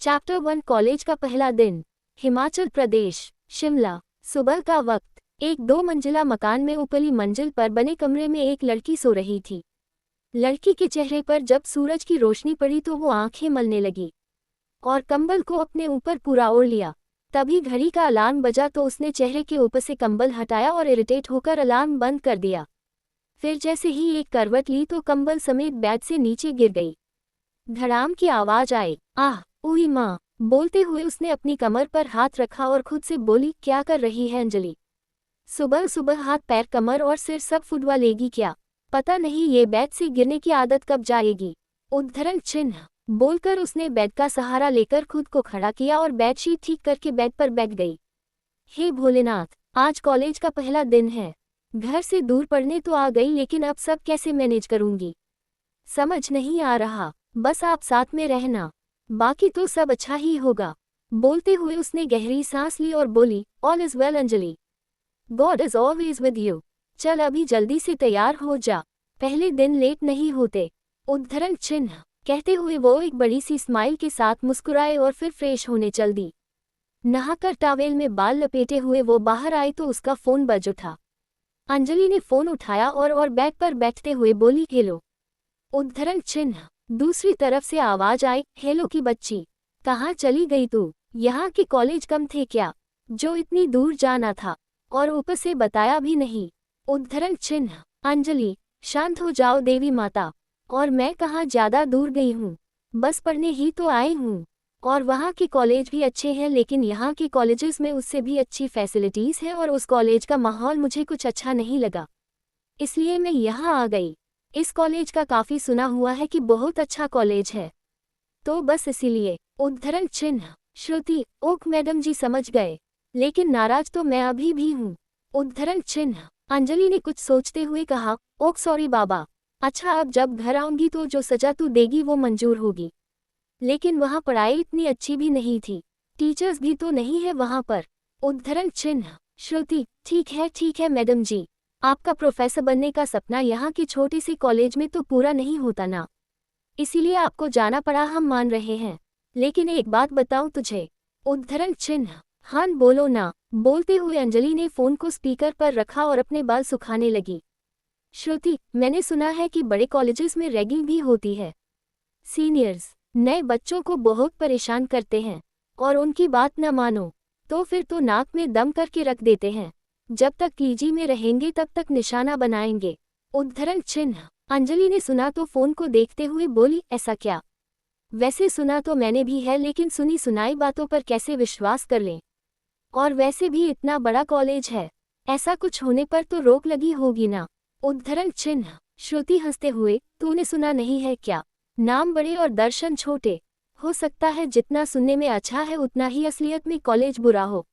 Chapter 1 college का पहला दिन। हिमाचल प्रदेश, शिमला। सुबह का वक्त। एक 2 मंजिला मकान में ऊपरी मंजिल पर बने कमरे में एक लड़की सो रही थी। लड़की के चेहरे पर जब सूरज की रोशनी पड़ी तो वो आंखें मलने लगी और कंबल को अपने ऊपर पूरा ओढ़ लिया। तभी घड़ी का अलार्म बजा तो उसने चेहरे के ऊपर से कंबल हटाया और इरिटेट होकर अलार्म बंद कर दिया। फिर जैसे ही एक करवट ली तो कंबल समेत बेड से नीचे गिर गई। धड़ाम की आवाज आई। आह, ओही माँ, बोलते हुए उसने अपनी कमर पर हाथ रखा और खुद से बोली, क्या कर रही है अंजलि? सुबह सुबह हाथ पैर कमर और सिर सब फुटवा लेगी क्या? पता नहीं ये बेड से गिरने की आदत कब जाएगी। उद्धरण चिन्ह बोलकर उसने बेड का सहारा लेकर खुद को खड़ा किया और बेडशीट ठीक करके बेड पर बैठ गई। हे भोलेनाथ, आज कॉलेज का पहला दिन है। घर से दूर पढ़ने तो आ गई लेकिन अब सब कैसे मैनेज करूंगी? समझ नहीं आ रहा। बस आप साथ में रहना, बाकी तो सब अच्छा ही होगा। बोलते हुए उसने गहरी सांस ली और बोली, all is well Anjali, God is always with you. चल अभी जल्दी से तैयार हो जा, पहले दिन लेट नहीं होते। उद्धरण चिन्ह कहते हुए वो एक बड़ी सी स्माइल के साथ मुस्कुराए और फिर फ्रेश होने चल दी। नहाकर टॉवेल में बाल लपेटे हुए वो बाहर आई तो उसका फोन बज उठा। अंजलि ने फोन उठाया और बेड पर बैठते हुए बोली, हेलो। उद्धरण चिन्ह दूसरी तरफ से आवाज आई, हेलो की बच्ची, कहाँ चली गई तू? यहाँ के कॉलेज कम थे क्या, जो इतनी दूर जाना था और ऊपर से बताया भी नहीं? उद्धरण चिन्ह अंजलि, शांत हो जाओ देवी माता, और मैं कहाँ ज्यादा दूर गई हूँ, बस पढ़ने ही तो आई हूँ। और वहाँ के कॉलेज भी अच्छे हैं लेकिन यहाँ के कॉलेजेस में उससे भी अच्छी फैसिलिटीज़ हैं और उस कॉलेज का माहौल मुझे कुछ अच्छा नहीं लगा, इसलिए मैं यहाँ आ गई। इस कॉलेज का काफ़ी सुना हुआ है कि बहुत अच्छा कॉलेज है, तो बस इसीलिए। उद्धरण चिन्ह श्रुति, ओक मैडम जी समझ गए, लेकिन नाराज तो मैं अभी भी हूँ। उद्धरण चिन्ह अंजलि ने कुछ सोचते हुए कहा, ओक सॉरी बाबा, अच्छा अब जब घर आऊंगी तो जो सजा तू देगी वो मंजूर होगी, लेकिन वहाँ पढ़ाई इतनी अच्छी भी नहीं थी, टीचर्स भी तो नहीं है वहाँ पर। उद्धरण चिन्ह श्रुति, ठीक है मैडम जी, आपका प्रोफेसर बनने का सपना यहाँ की छोटी सी कॉलेज में तो पूरा नहीं होता ना, इसीलिए आपको जाना पड़ा, हम मान रहे हैं। लेकिन एक बात बताऊं तुझे। उद्धरण चिन्ह हाँ बोलो ना। बोलते हुए अंजलि ने फोन को स्पीकर पर रखा और अपने बाल सुखाने लगी। श्रुति, मैंने सुना है कि बड़े कॉलेजेस में रैगिंग भी होती है। सीनियर्स नए बच्चों को बहुत परेशान करते हैं और उनकी बात न मानो तो फिर तो नाक में दम करके रख देते हैं, जब तक पीजी में रहेंगे तब तक निशाना बनाएंगे। उद्धरण चिन्ह अंजलि ने सुना तो फोन को देखते हुए बोली, ऐसा क्या? वैसे सुना तो मैंने भी है लेकिन सुनी सुनाई बातों पर कैसे विश्वास कर लें, और वैसे भी इतना बड़ा कॉलेज है, ऐसा कुछ होने पर तो रोक लगी होगी ना। उद्धरण चिन्ह श्रुति हंसते हुए, तूने सुना नहीं है क्या, नाम बड़े और दर्शन छोटे, हो सकता है जितना सुनने में अच्छा है उतना ही असलियत में कॉलेज बुरा हो।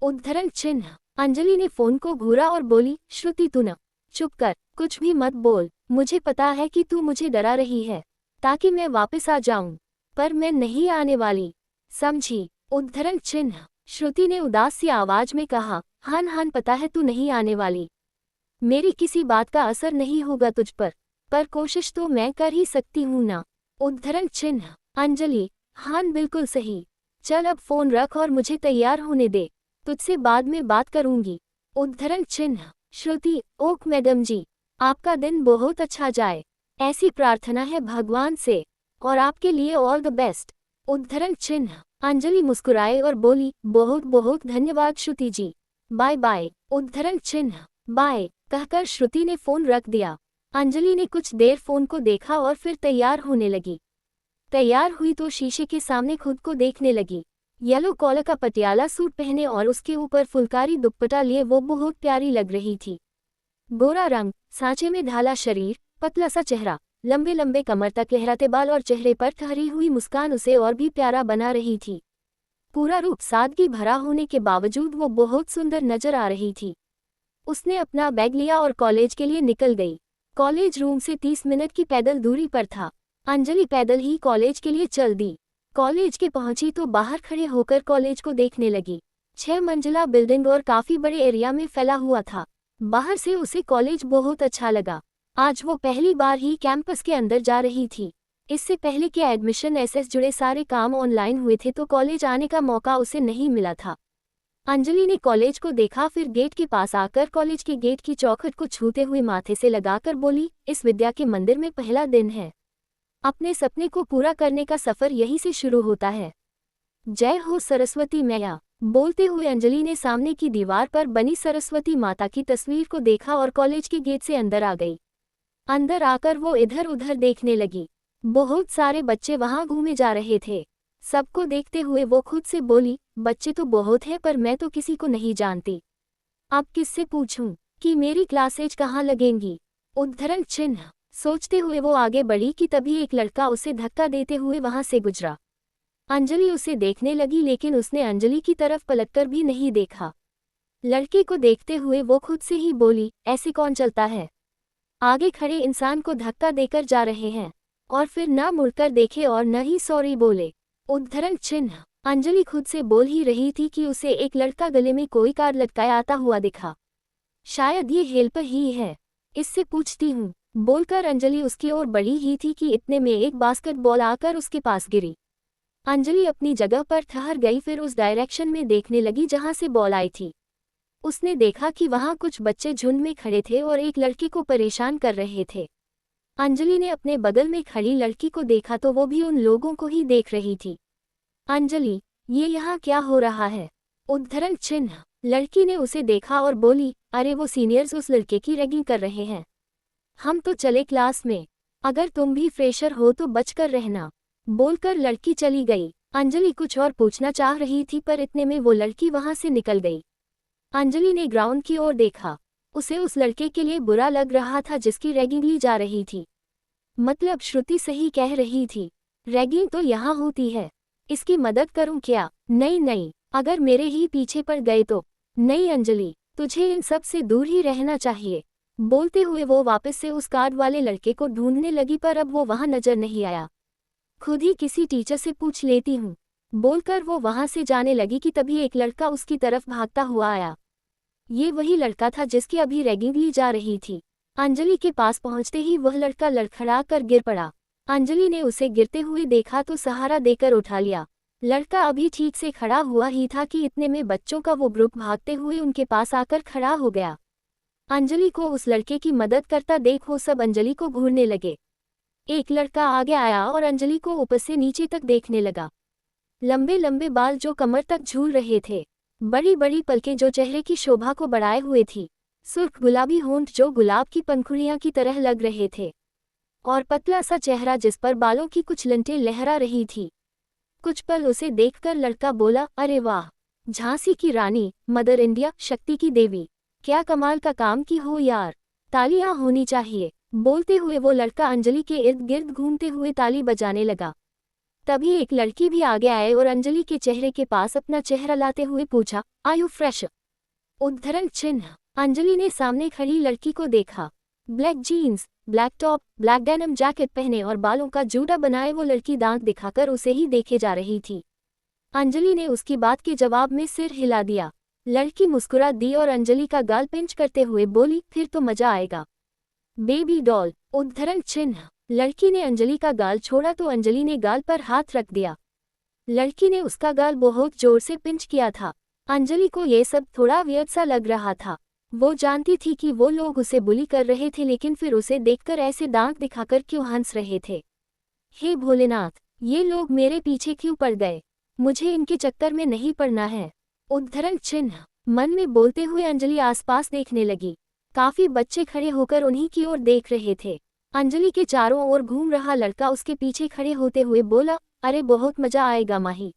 उद्धरण चिन्ह अंजलि ने फोन को घूरा और बोली, श्रुति तू न चुप कर, कुछ भी मत बोल, मुझे पता है कि तू मुझे डरा रही है ताकि मैं वापस आ जाऊं, पर मैं नहीं आने वाली, समझी? उद्धरण चिन्ह श्रुति ने उदास सी आवाज में कहा, हान पता है तू नहीं आने वाली, मेरी किसी बात का असर नहीं होगा तुझ पर कोशिश तो मैं कर ही सकती हूँ ना। उद्धरण चिन्ह अंजलि, हान बिल्कुल सही, चल अब फोन रख और मुझे तैयार होने दे, तुझसे बाद में बात करूंगी। उद्धरण चिन्ह श्रुति, ओक मैडम जी, आपका दिन बहुत अच्छा जाए, ऐसी प्रार्थना है भगवान से, और आपके लिए ऑल द बेस्ट। उद्धरण चिन्ह अंजलि मुस्कुराए और बोली, बहुत बहुत धन्यवाद श्रुति जी, बाय बाय। उद्धरण चिन्ह बाय कहकर श्रुति ने फोन रख दिया। अंजलि ने कुछ देर फोन को देखा और फिर तैयार होने लगी। तैयार हुई तो शीशे के सामने खुद को देखने लगी। येलो कॉलर का पटियाला सूट पहने और उसके ऊपर फुलकारी दुपट्टा लिए वो बहुत प्यारी लग रही थी। गोरा रंग, सांचे में ढाला शरीर, पतला सा चेहरा, लंबे लंबे कमर तक लहराते बाल और चेहरे पर ठहरी हुई मुस्कान उसे और भी प्यारा बना रही थी। पूरा रूप सादगी भरा होने के बावजूद वो बहुत सुंदर नजर आ रही थी। उसने अपना बैग लिया और कॉलेज के लिए निकल गई। कॉलेज रूम से 30 मिनट की पैदल दूरी पर था। अंजलि पैदल ही कॉलेज के लिए चल दी। कॉलेज के पहुंची तो बाहर खड़े होकर कॉलेज को देखने लगी। 6 मंजिला बिल्डिंग और काफी बड़े एरिया में फैला हुआ था। बाहर से उसे कॉलेज बहुत अच्छा लगा। आज वो पहली बार ही कैंपस के अंदर जा रही थी। इससे पहले कि एडमिशन एसएस जुड़े सारे काम ऑनलाइन हुए थे तो कॉलेज आने का मौका उसे नहीं मिला था। अंजलि ने कॉलेज को देखा, फिर गेट के पास आकर कॉलेज के गेट की चौखट को छूते हुए माथे से लगाकर बोली, इस विद्या के मंदिर में पहला दिन है। अपने सपने को पूरा करने का सफर यहीं से शुरू होता है। जय हो सरस्वती मैया। बोलते हुए अंजलि ने सामने की दीवार पर बनी सरस्वती माता की तस्वीर को देखा और कॉलेज के गेट से अंदर आ गई। अंदर आकर वो इधर उधर देखने लगी। बहुत सारे बच्चे वहां घूमे जा रहे थे। सबको देखते हुए वो खुद से बोली, बच्चे तो बहुत हैं पर मैं तो किसी को नहीं जानती। अब किससे पूछूं कि मेरी क्लासेज कहाँ लगेंगी। उद्धरण चिन्ह सोचते हुए वो आगे बढ़ी कि तभी एक लड़का उसे धक्का देते हुए वहां से गुजरा। अंजलि उसे देखने लगी लेकिन उसने अंजलि की तरफ पलटकर भी नहीं देखा। लड़के को देखते हुए वो खुद से ही बोली, ऐसे कौन चलता है। आगे खड़े इंसान को धक्का देकर जा रहे हैं और फिर न मुड़कर देखे और न ही सॉरी बोले। उद्धरण चिन्ह अंजलि खुद से बोल ही रही थी कि उसे एक लड़का गले में कोई कार्ड लटकाए आता हुआ दिखा। शायद ये हेल्पर ही है, इससे पूछती हूँ। बोलकर अंजलि उसकी ओर बढ़ी ही थी कि इतने में एक बास्केटबॉल आकर उसके पास गिरी। अंजलि अपनी जगह पर ठहर गई, फिर उस डायरेक्शन में देखने लगी जहां से बॉल आई थी। उसने देखा कि वहां कुछ बच्चे झुंड में खड़े थे और एक लड़की को परेशान कर रहे थे। अंजलि ने अपने बगल में खड़ी लड़की को देखा तो वो भी उन लोगों को ही देख रही थी। अंजलि, ये यहाँ क्या हो रहा है। उद्धरण चिन्ह लड़की ने उसे देखा और बोली, अरे वो सीनियर्स उस लड़के की रैगिंग कर रहे हैं। हम तो चले क्लास में, अगर तुम भी फ्रेशर हो तो बचकर रहना। बोलकर लड़की चली गई। अंजलि कुछ और पूछना चाह रही थी पर इतने में वो लड़की वहां से निकल गई। अंजलि ने ग्राउंड की ओर देखा। उसे उस लड़के के लिए बुरा लग रहा था जिसकी रैगिंग ली जा रही थी। मतलब श्रुति सही कह रही थी, रैगिंग तो यहाँ होती है। इसकी मदद करूं क्या। नहीं, अगर मेरे ही पीछे पड़ गए तो। नहीं अंजलि, तुझे इन सब से दूर ही रहना चाहिए। बोलते हुए वो वापस से उस कार्ड वाले लड़के को ढूंढने लगी पर अब वो वहां नजर नहीं आया। खुद ही किसी टीचर से पूछ लेती हूँ। बोलकर वो वहां से जाने लगी कि तभी एक लड़का उसकी तरफ भागता हुआ आया। ये वही लड़का था जिसकी अभी रैगिंग ली जा रही थी। अंजलि के पास पहुंचते ही वह लड़का लड़खड़ा कर गिर पड़ा। अंजलि ने उसे गिरते हुए देखा तो सहारा देकर उठा लिया। लड़का अभी ठीक से खड़ा हुआ ही था कि इतने में बच्चों का वो ग्रुप भागते हुए उनके पास आकर खड़ा हो गया। अंजलि को उस लड़के की मदद करता देख वो सब अंजलि को घूरने लगे। एक लड़का आगे आया और अंजलि को ऊपर से नीचे तक देखने लगा। लंबे लंबे बाल जो कमर तक झूल रहे थे, बड़ी बड़ी पलकें जो चेहरे की शोभा को बढ़ाए हुए थी, सुर्ख गुलाबी होंठ जो गुलाब की पंखुड़ियां की तरह लग रहे थे, और पतला सा चेहरा जिस पर बालों की कुछ लंटें लहरा रही थी। कुछ पल उसे देखकर लड़का बोला, अरे वाह, झांसी की रानी, मदर इंडिया, शक्ति की देवी, क्या कमाल का काम की हो यार, तालियां होनी चाहिए। बोलते हुए वो लड़का अंजलि के इर्द गिर्द घूमते हुए ताली बजाने लगा। तभी एक लड़की भी आगे आए और अंजलि के चेहरे के पास अपना चेहरा लाते हुए पूछा, आर यू फ्रेश। उद्धरण चिन्ह अंजलि ने सामने खड़ी लड़की को देखा। Black jeans, black top, black denim jacket पहने और बालों का जूड़ा बनाए वो लड़की दांत दिखाकर उसे ही देखे जा रही थी। अंजलि ने उसकी बात के जवाब में सिर हिला दिया। लड़की मुस्कुरा दी और अंजलि का गाल पिंच करते हुए बोली, फिर तो मजा आएगा बेबी डॉल। उद्धरण चिन्ह लड़की ने अंजलि का गाल छोड़ा तो अंजलि ने गाल पर हाथ रख दिया। लड़की ने उसका गाल बहुत जोर से पिंच किया था। अंजलि को ये सब थोड़ा वियर्ड सा लग रहा था। वो जानती थी कि वो लोग उसे बुली कर रहे थे, लेकिन फिर उसे देखकर ऐसे दांत दिखाकर क्यों हंस रहे थे। हे भोलेनाथ, ये लोग मेरे पीछे क्यों पड़ गए, मुझे इनके चक्कर में नहीं पड़ना है। उद्धरण चिन्ह मन में बोलते हुए अंजलि आसपास देखने लगी। काफी बच्चे खड़े होकर उन्हीं की ओर देख रहे थे। अंजलि के चारों ओर घूम रहा लड़का उसके पीछे खड़े होते हुए बोला, अरे बहुत मजा आएगा माही,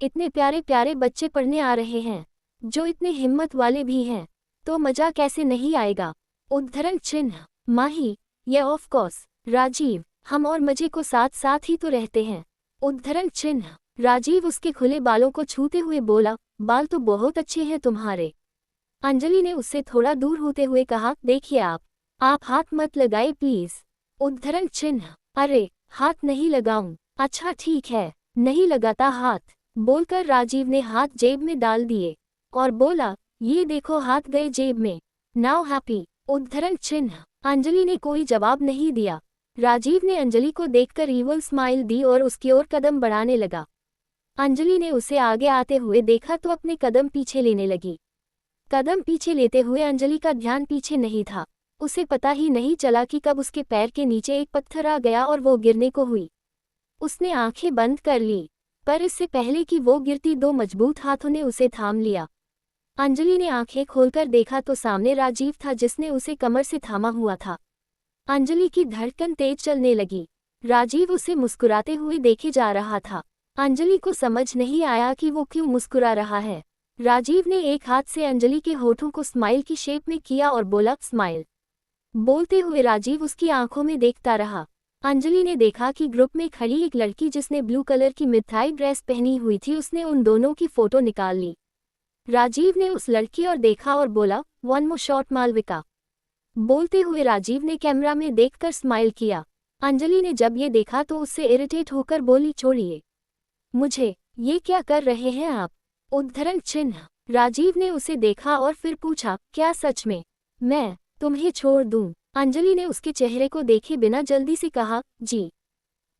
इतने प्यारे प्यारे बच्चे पढ़ने आ रहे हैं, जो इतने हिम्मत वाले भी हैं, तो मजा कैसे नहीं आएगा। उद्धरण चिन्ह माही, ये ऑफ कोर्स राजीव, हम और मजे को साथ साथ ही तो रहते हैं। उद्धरण चिन्ह राजीव उसके खुले बालों को छूते हुए बोला, बाल तो बहुत अच्छे हैं तुम्हारे। अंजलि ने उससे थोड़ा दूर होते हुए कहा, देखिए आप हाथ मत लगाए प्लीज। उद्धरण चिन्ह अरे हाथ नहीं लगाऊं, अच्छा ठीक है, नहीं लगाता हाथ। बोलकर राजीव ने हाथ जेब में डाल दिए और बोला, ये देखो हाथ गए जेब में, नाउ हैप्पी। उद्धरण चिन्ह अंजलि ने कोई जवाब नहीं दिया। राजीव ने अंजलि को देखकर ईवल स्माइल दी और उसकी ओर कदम बढ़ाने लगा। अंजलि ने उसे आगे आते हुए देखा तो अपने कदम पीछे लेने लगी। कदम पीछे लेते हुए अंजलि का ध्यान पीछे नहीं था। उसे पता ही नहीं चला कि कब उसके पैर के नीचे एक पत्थर आ गया और वो गिरने को हुई। उसने आंखें बंद कर ली, पर इससे पहले कि वो गिरती 2 मजबूत हाथों ने उसे थाम लिया। अंजलि ने आंखें खोलकर देखा तो सामने राजीव था, जिसने उसे कमर से थामा हुआ था। अंजलि की धड़कन तेज चलने लगी। राजीव उसे मुस्कुराते हुए देखे जा रहा था। अंजलि को समझ नहीं आया कि वो क्यों मुस्कुरा रहा है। राजीव ने एक हाथ से अंजलि के होठों को स्माइल की शेप में किया और बोला, स्माइल। बोलते हुए राजीव उसकी आंखों में देखता रहा। अंजलि ने देखा कि ग्रुप में खड़ी एक लड़की जिसने ब्लू कलर की मिठाई ड्रेस पहनी हुई थी, उसने उन दोनों की फोटो निकाल ली। राजीव ने उस लड़की और देखा और बोला, वन मोर शॉट मालविका। बोलते हुए राजीव ने कैमरा में देखकर स्माइल किया। अंजलि ने जब ये देखा तो उससे इरिटेट होकर बोली, छोड़िए मुझे, ये क्या कर रहे हैं आप? उद्धरण चिन्ह। राजीव ने उसे देखा और फिर पूछा, क्या सच में मैं तुम्हें छोड़ दूं? अंजलि ने उसके चेहरे को देखे बिना जल्दी से कहा, जी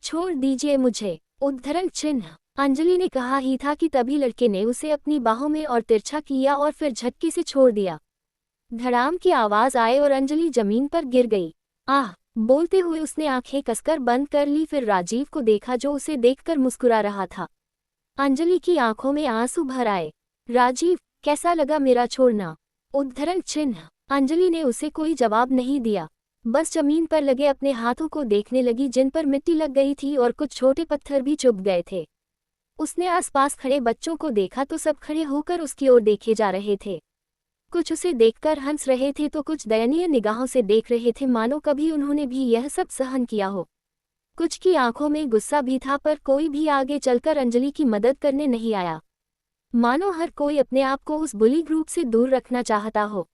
छोड़ दीजिए मुझे। उद्धरण चिन्ह। अंजलि ने कहा ही था कि तभी लड़के ने उसे अपनी बाहों में और तिरछा किया और फिर झटके से छोड़ दिया। धड़ाम की आवाज आए और अंजलि जमीन पर गिर गई। आह! बोलते हुए उसने आंखें कसकर बंद कर ली। फिर राजीव को देखा जो उसे देखकर मुस्कुरा रहा था। अंजलि की आंखों में आंसू भर आए। राजीव, कैसा लगा मेरा छोड़ना? उद्धरण चिन्ह। अंजलि ने उसे कोई जवाब नहीं दिया, बस जमीन पर लगे अपने हाथों को देखने लगी जिन पर मिट्टी लग गई थी और कुछ छोटे पत्थर भी चुभ गए थे। उसने आसपास खड़े बच्चों को देखा तो सब खड़े होकर उसकी ओर देखे जा रहे थे। कुछ उसे देखकर हंस रहे थे तो कुछ दयनीय निगाहों से देख रहे थे, मानो कभी उन्होंने भी यह सब सहन किया हो। कुछ की आंखों में गुस्सा भी था, पर कोई भी आगे चलकर अंजलि की मदद करने नहीं आया, मानो हर कोई अपने आप को उस बुली ग्रुप से दूर रखना चाहता हो।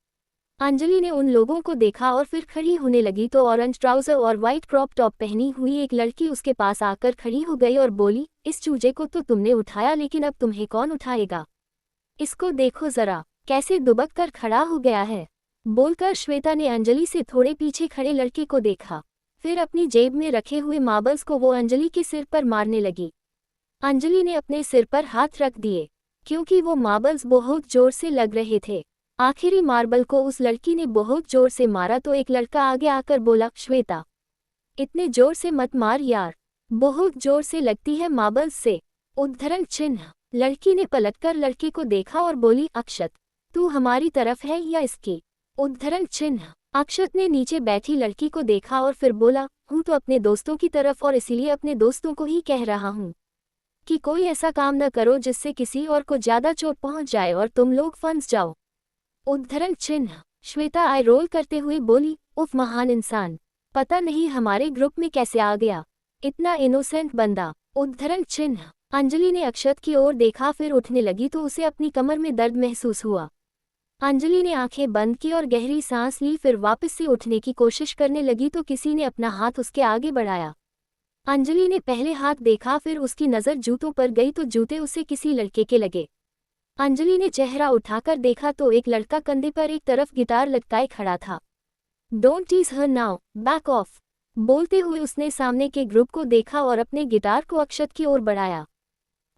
अंजलि ने उन लोगों को देखा और फिर खड़ी होने लगी तो ऑरेंज ट्राउजर और वाइट क्रॉप टॉप पहनी हुई एक लड़की उसके पास आकर खड़ी हो गई और बोली, इस चूजे को तो तुमने उठाया, लेकिन अब तुम्हें कौन उठाएगा? इसको देखो जरा, कैसे दुबक कर खड़ा हो गया है। बोलकर श्वेता ने अंजलि से थोड़े पीछे खड़े लड़के को देखा, फिर अपनी जेब में रखे हुए मार्बल्स को वो अंजलि के सिर पर मारने लगी। अंजलि ने अपने सिर पर हाथ रख दिए, क्योंकि वो मार्बल्स बहुत जोर से लग रहे थे। आखिरी मार्बल को उस लड़की ने बहुत जोर से मारा तो एक लड़का आगे आकर बोला, श्वेता, इतने जोर से मत मार यार, बहुत जोर से लगती है मार्बल्स से। उद्धरण चिन्ह। लड़की ने पलटकर लड़के को देखा और बोली, अक्षत, तू हमारी तरफ है या इसकी? उद्धरण चिन्ह। अक्षत ने नीचे बैठी लड़की को देखा और फिर बोला, हूँ तो अपने दोस्तों की तरफ, और इसीलिए अपने दोस्तों को ही कह रहा हूँ कि कोई ऐसा काम न करो जिससे किसी और को ज्यादा चोट पहुंच जाए और तुम लोग फंस जाओ। उद्धरण चिन्ह। श्वेता आई रोल करते हुए बोली, उफ, महान इंसान, पता नहीं हमारे ग्रुप में कैसे आ गया, इतना इनोसेंट बंदा। उद्धरण चिन्ह। अंजलि ने अक्षत की ओर देखा, फिर उठने लगी तो उसे अपनी कमर में दर्द महसूस हुआ। अंजलि ने आंखें बंद की और गहरी सांस ली, फिर वापस से उठने की कोशिश करने लगी तो किसी ने अपना हाथ उसके आगे बढ़ाया। अंजलि ने पहले हाथ देखा, फिर उसकी नज़र जूतों पर गई तो जूते उसे किसी लड़के के लगे। अंजलि ने चेहरा उठाकर देखा तो एक लड़का कंधे पर एक तरफ गिटार लटकाए खड़ा था। Don't tease her now, back off. बोलते हुए उसने सामने के ग्रुप को देखा और अपने गिटार को अक्षत की ओर बढ़ाया,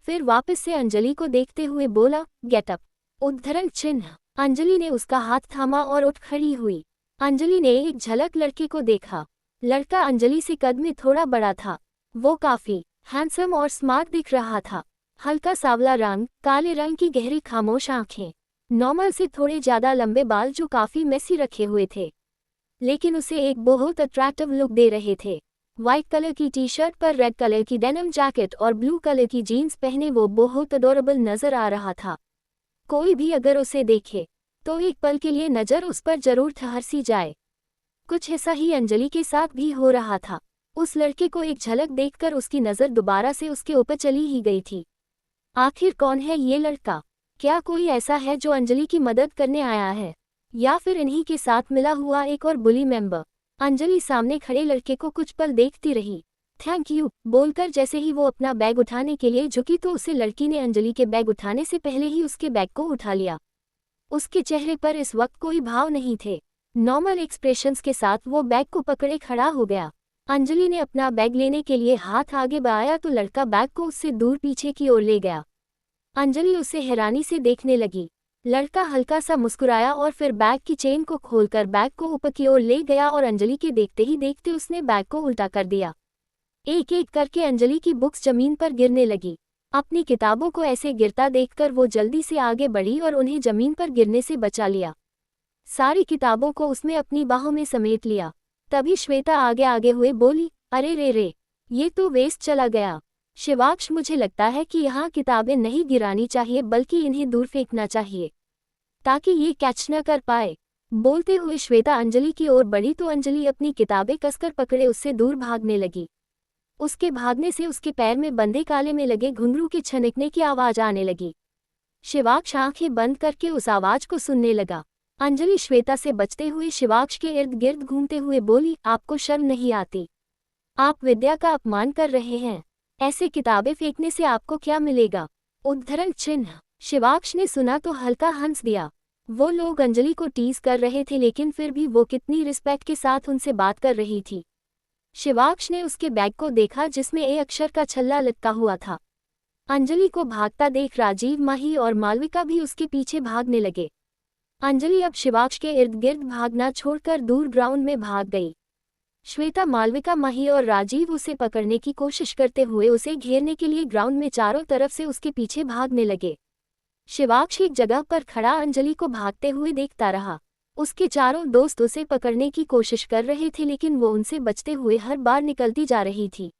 फिर वापस से अंजलि को देखते हुए बोला, गेट अप। उद्धरण चिन्ह। अंजलि ने उसका हाथ थामा और उठ खड़ी हुई। अंजलि ने एक झलक लड़के को देखा। लड़का अंजलि से कद में थोड़ा बड़ा था। वो काफी हैंडसम और स्मार्ट दिख रहा था। हल्का सांवला रंग, काले रंग की गहरी खामोश आंखें, नॉर्मल से थोड़े ज्यादा लंबे बाल जो काफी मेसी रखे हुए थे, लेकिन उसे एक बहुत अट्रैक्टिव लुक दे रहे थे। व्हाइट कलर की टी शर्ट पर रेड कलर की डेनिम जैकेट और ब्लू कलर की जीन्स पहने वो बहुत अडोरेबल नजर आ रहा था। कोई भी अगर उसे देखे तो एक पल के लिए नजर उस पर जरूर ठहर सी जाए। कुछ ऐसा ही अंजलि के साथ भी हो रहा था। उस लड़के को एक झलक देखकर उसकी नजर दोबारा से उसके ऊपर चली ही गई थी। आखिर कौन है ये लड़का? क्या कोई ऐसा है जो अंजलि की मदद करने आया है, या फिर इन्हीं के साथ मिला हुआ एक और बुली मेंबर? अंजलि सामने खड़े लड़के को कुछ पल देखती रही। थैंक यू बोलकर जैसे ही वो अपना बैग उठाने के लिए झुकी तो उसे लड़की ने अंजलि के बैग उठाने से पहले ही उसके बैग को उठा लिया। उसके चेहरे पर इस वक्त कोई भाव नहीं थे। नॉर्मल एक्सप्रेशंस के साथ वो बैग को पकड़े खड़ा हो गया। अंजलि ने अपना बैग लेने के लिए हाथ आगे बढ़ाया तो लड़का बैग को उससे दूर पीछे की ओर ले गया। अंजलि उसे हैरानी से देखने लगी। लड़का हल्का सा मुस्कुराया और फिर बैग की चेन को खोलकर बैग को ऊपर की ओर ले गया और अंजलि के देखते ही देखते उसने बैग को उल्टा कर दिया। एक एक करके अंजलि की बुक्स जमीन पर गिरने लगी। अपनी किताबों को ऐसे गिरता देखकर वो जल्दी से आगे बढ़ी और उन्हें जमीन पर गिरने से बचा लिया। सारी किताबों को उसने अपनी बाहों में समेट लिया। तभी श्वेता आगे आगे हुए बोली, अरे रे रे, ये तो वेस्ट चला गया। शिवाक्ष, मुझे लगता है कि यहाँ किताबें नहीं गिरानी चाहिए बल्कि इन्हें दूर फेंकना चाहिए ताकि ये कैच न कर पाए। बोलते हुए श्वेता अंजलि की ओर बढ़ी तो अंजलि अपनी किताबें कसकर पकड़े उससे दूर भागने लगी। उसके भागने से उसके पैर में बंधे काले में लगे घुंघरू के छनकने की आवाज आने लगी। शिवाक्ष आंखें बंद करके उस आवाज को सुनने लगा। अंजलि श्वेता से बचते हुए शिवाक्ष के इर्द गिर्द घूमते हुए बोली, आपको शर्म नहीं आती? आप विद्या का अपमान कर रहे हैं। ऐसे किताबें फेंकने से आपको क्या मिलेगा? उद्धरण चिन्ह। शिवाक्ष ने सुना तो हल्का हंस दिया। वो लोग अंजलि को टीज कर रहे थे लेकिन फिर भी वो कितनी रिस्पेक्ट के साथ उनसे बात कर रही थी। शिवाक्ष ने उसके बैग को देखा जिसमें ए अक्षर का छल्ला लटका हुआ था। अंजलि को भागता देख राजीव, माही और मालविका भी उसके पीछे भागने लगे। अंजलि अब शिवाक्ष के इर्द गिर्द भागना छोड़कर दूर ग्राउंड में भाग गई। श्वेता, मालविका, माही और राजीव उसे पकड़ने की कोशिश करते हुए उसे घेरने के लिए ग्राउंड में चारों तरफ से उसके पीछे भागने लगे। शिवाक्ष एक जगह पर खड़ा अंजलि को भागते हुए देखता रहा। उसके चारों दोस्त उसे पकड़ने की कोशिश कर रहे थे लेकिन वो उनसे बचते हुए हर बार निकलती जा रही थी।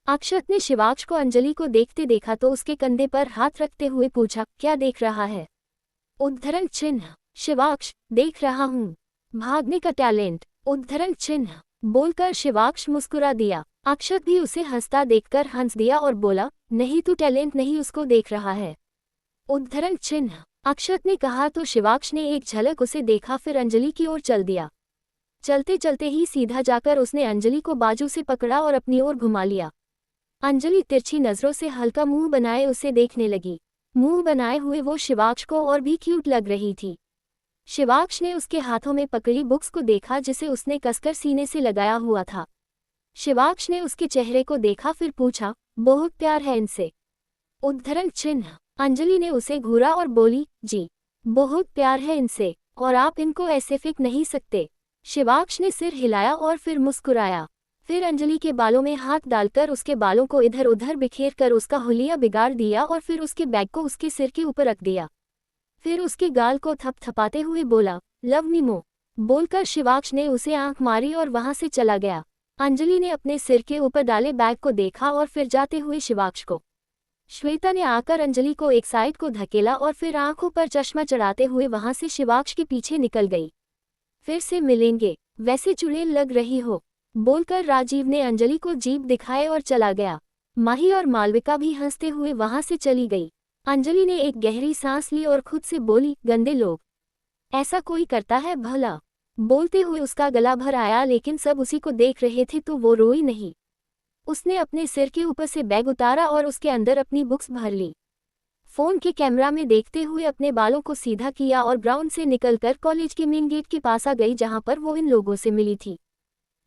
अक्षत ने शिवाक्ष को अंजलि को देखते देखा तो उसके कंधे पर हाथ रखते हुए पूछा, क्या देख रहा है? उद्धरण चिन्ह। शिवाक्ष, देख रहा हूँ भागने का टैलेंट। उद्धरण चिन्ह बोलकर शिवाक्ष मुस्कुरा दिया। अक्षत भी उसे हंसता देखकर हंस दिया और बोला, नहीं, तू टैलेंट नहीं उसको देख रहा है। उद्धरण चिन्ह अक्षत ने कहा तो शिवाक्ष ने एक झलक उसे देखा फिर अंजलि की ओर चल दिया। चलते चलते ही सीधा जाकर उसने अंजलि को बाजू से पकड़ा और अपनी ओर घुमा लिया। अंजलि तिरछी नजरों से हल्का मुंह बनाए उसे देखने लगी। मुंह बनाए हुए वो शिवाक्ष को और भी क्यूट लग रही थी। शिवाक्ष ने उसके हाथों में पकड़ी बुक्स को देखा जिसे उसने कसकर सीने से लगाया हुआ था। शिवाक्ष ने उसके चेहरे को देखा फिर पूछा, बहुत प्यार है इनसे? उद्धरण चिन्ह अंजलि ने उसे घूरा और बोली, जी बहुत प्यार है इनसे, और आप इनको ऐसे फेंक नहीं सकते। शिवाक्ष ने सिर हिलाया और फिर मुस्कुराया। फिर अंजलि के बालों में हाथ डालकर उसके बालों को इधर उधर बिखेर कर उसका हुलिया बिगाड़ दिया और फिर उसके बैग को उसके सिर के ऊपर रख दिया। फिर उसके गाल को थपथपाते हुए बोला, लव मी मोर। बोलकर शिवाक्ष ने उसे आंख मारी और वहां से चला गया। अंजलि ने अपने सिर के ऊपर डाले बैग को देखा और फिर जाते हुए शिवाक्ष को। श्वेता ने आकर अंजलि को एक साइड को धकेला और फिर आंखों पर चश्मा चढ़ाते हुए वहां से शिवाक्ष के पीछे निकल गई। फिर से मिलेंगे, वैसे चुड़ैल लग रही हो, बोलकर राजीव ने अंजलि को जीभ दिखाए और चला गया। माही और मालविका भी हंसते हुए वहां से चली गई। अंजलि ने एक गहरी सांस ली और खुद से बोली, गंदे लोग, ऐसा कोई करता है भला? बोलते हुए उसका गला भर आया लेकिन सब उसी को देख रहे थे तो वो रोई नहीं। उसने अपने सिर के ऊपर से बैग उतारा और उसके अंदर अपनी बुक्स भर ली। फोन के कैमरा में देखते हुए अपने बालों को सीधा किया और ग्राउंड से निकलकर कॉलेज के मेन गेट के पास आ गई जहां पर वो इन लोगों से मिली थी।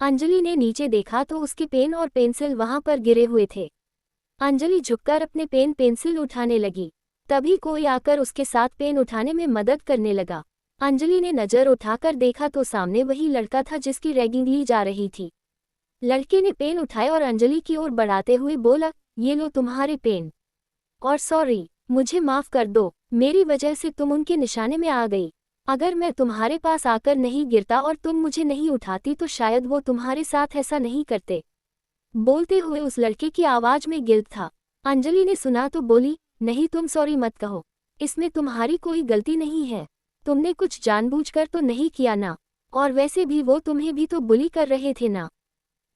अंजलि ने नीचे देखा तो उसके पेन और पेंसिल वहां पर गिरे हुए थे। अंजलि झुककर अपने पेन पेंसिल उठाने लगी। तभी कोई आकर उसके साथ पेन उठाने में मदद करने लगा। अंजलि ने नजर उठाकर देखा तो सामने वही लड़का था जिसकी रैगिंग ली जा रही थी। लड़के ने पेन उठाए और अंजलि की ओर बढ़ाते हुए बोला, ये लो तुम्हारे पेन, और सॉरी, मुझे माफ कर दो, मेरी वजह से तुम उनके निशाने में आ गई। अगर मैं तुम्हारे पास आकर नहीं गिरता और तुम मुझे नहीं उठाती तो शायद वो तुम्हारे साथ ऐसा नहीं करते। बोलते हुए उस लड़के की आवाज में गिल्ट था। अंजलि ने सुना तो बोली, नहीं, तुम सॉरी मत कहो, इसमें तुम्हारी कोई गलती नहीं है। तुमने कुछ जानबूझकर तो नहीं किया ना, और वैसे भी वो तुम्हें भी तो बुली कर रहे थे ना।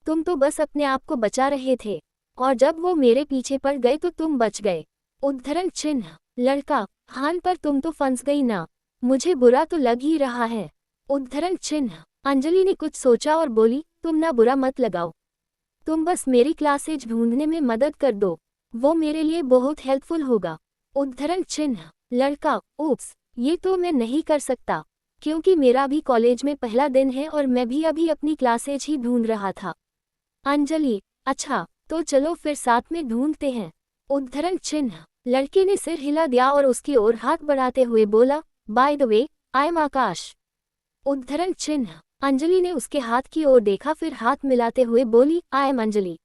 तुम तो बस अपने आप को बचा रहे थे, और जब वो मेरे पीछे पड़ गए तो तुम बच गए। उद्धरण चिन्ह लड़का, हान पर तुम तो फंस गई ना, मुझे बुरा तो लग ही रहा है। उद्धरण चिन्ह अंजलि ने कुछ सोचा और बोली, तुम ना बुरा मत लगाओ, तुम बस मेरी क्लासेज ढूंढने में मदद कर दो, वो मेरे लिए बहुत हेल्पफुल होगा। उद्धरण चिन्ह लड़का, उप्स, ये तो मैं नहीं कर सकता, क्योंकि मेरा भी कॉलेज में पहला दिन है और मैं भी अभी अपनी क्लासेज ही ढूंढ रहा था। अंजलि, अच्छा तो चलो फिर साथ में ढूंढते हैं। उद्धरण चिन्ह। लड़के ने सिर हिला दिया और उसकी ओर हाथ बढ़ाते हुए बोला, by the way, I am Aakash. उद्धरण चिन्ह। अंजलि ने उसके हाथ की ओर देखा, फिर हाथ मिलाते हुए बोली, I am Anjali.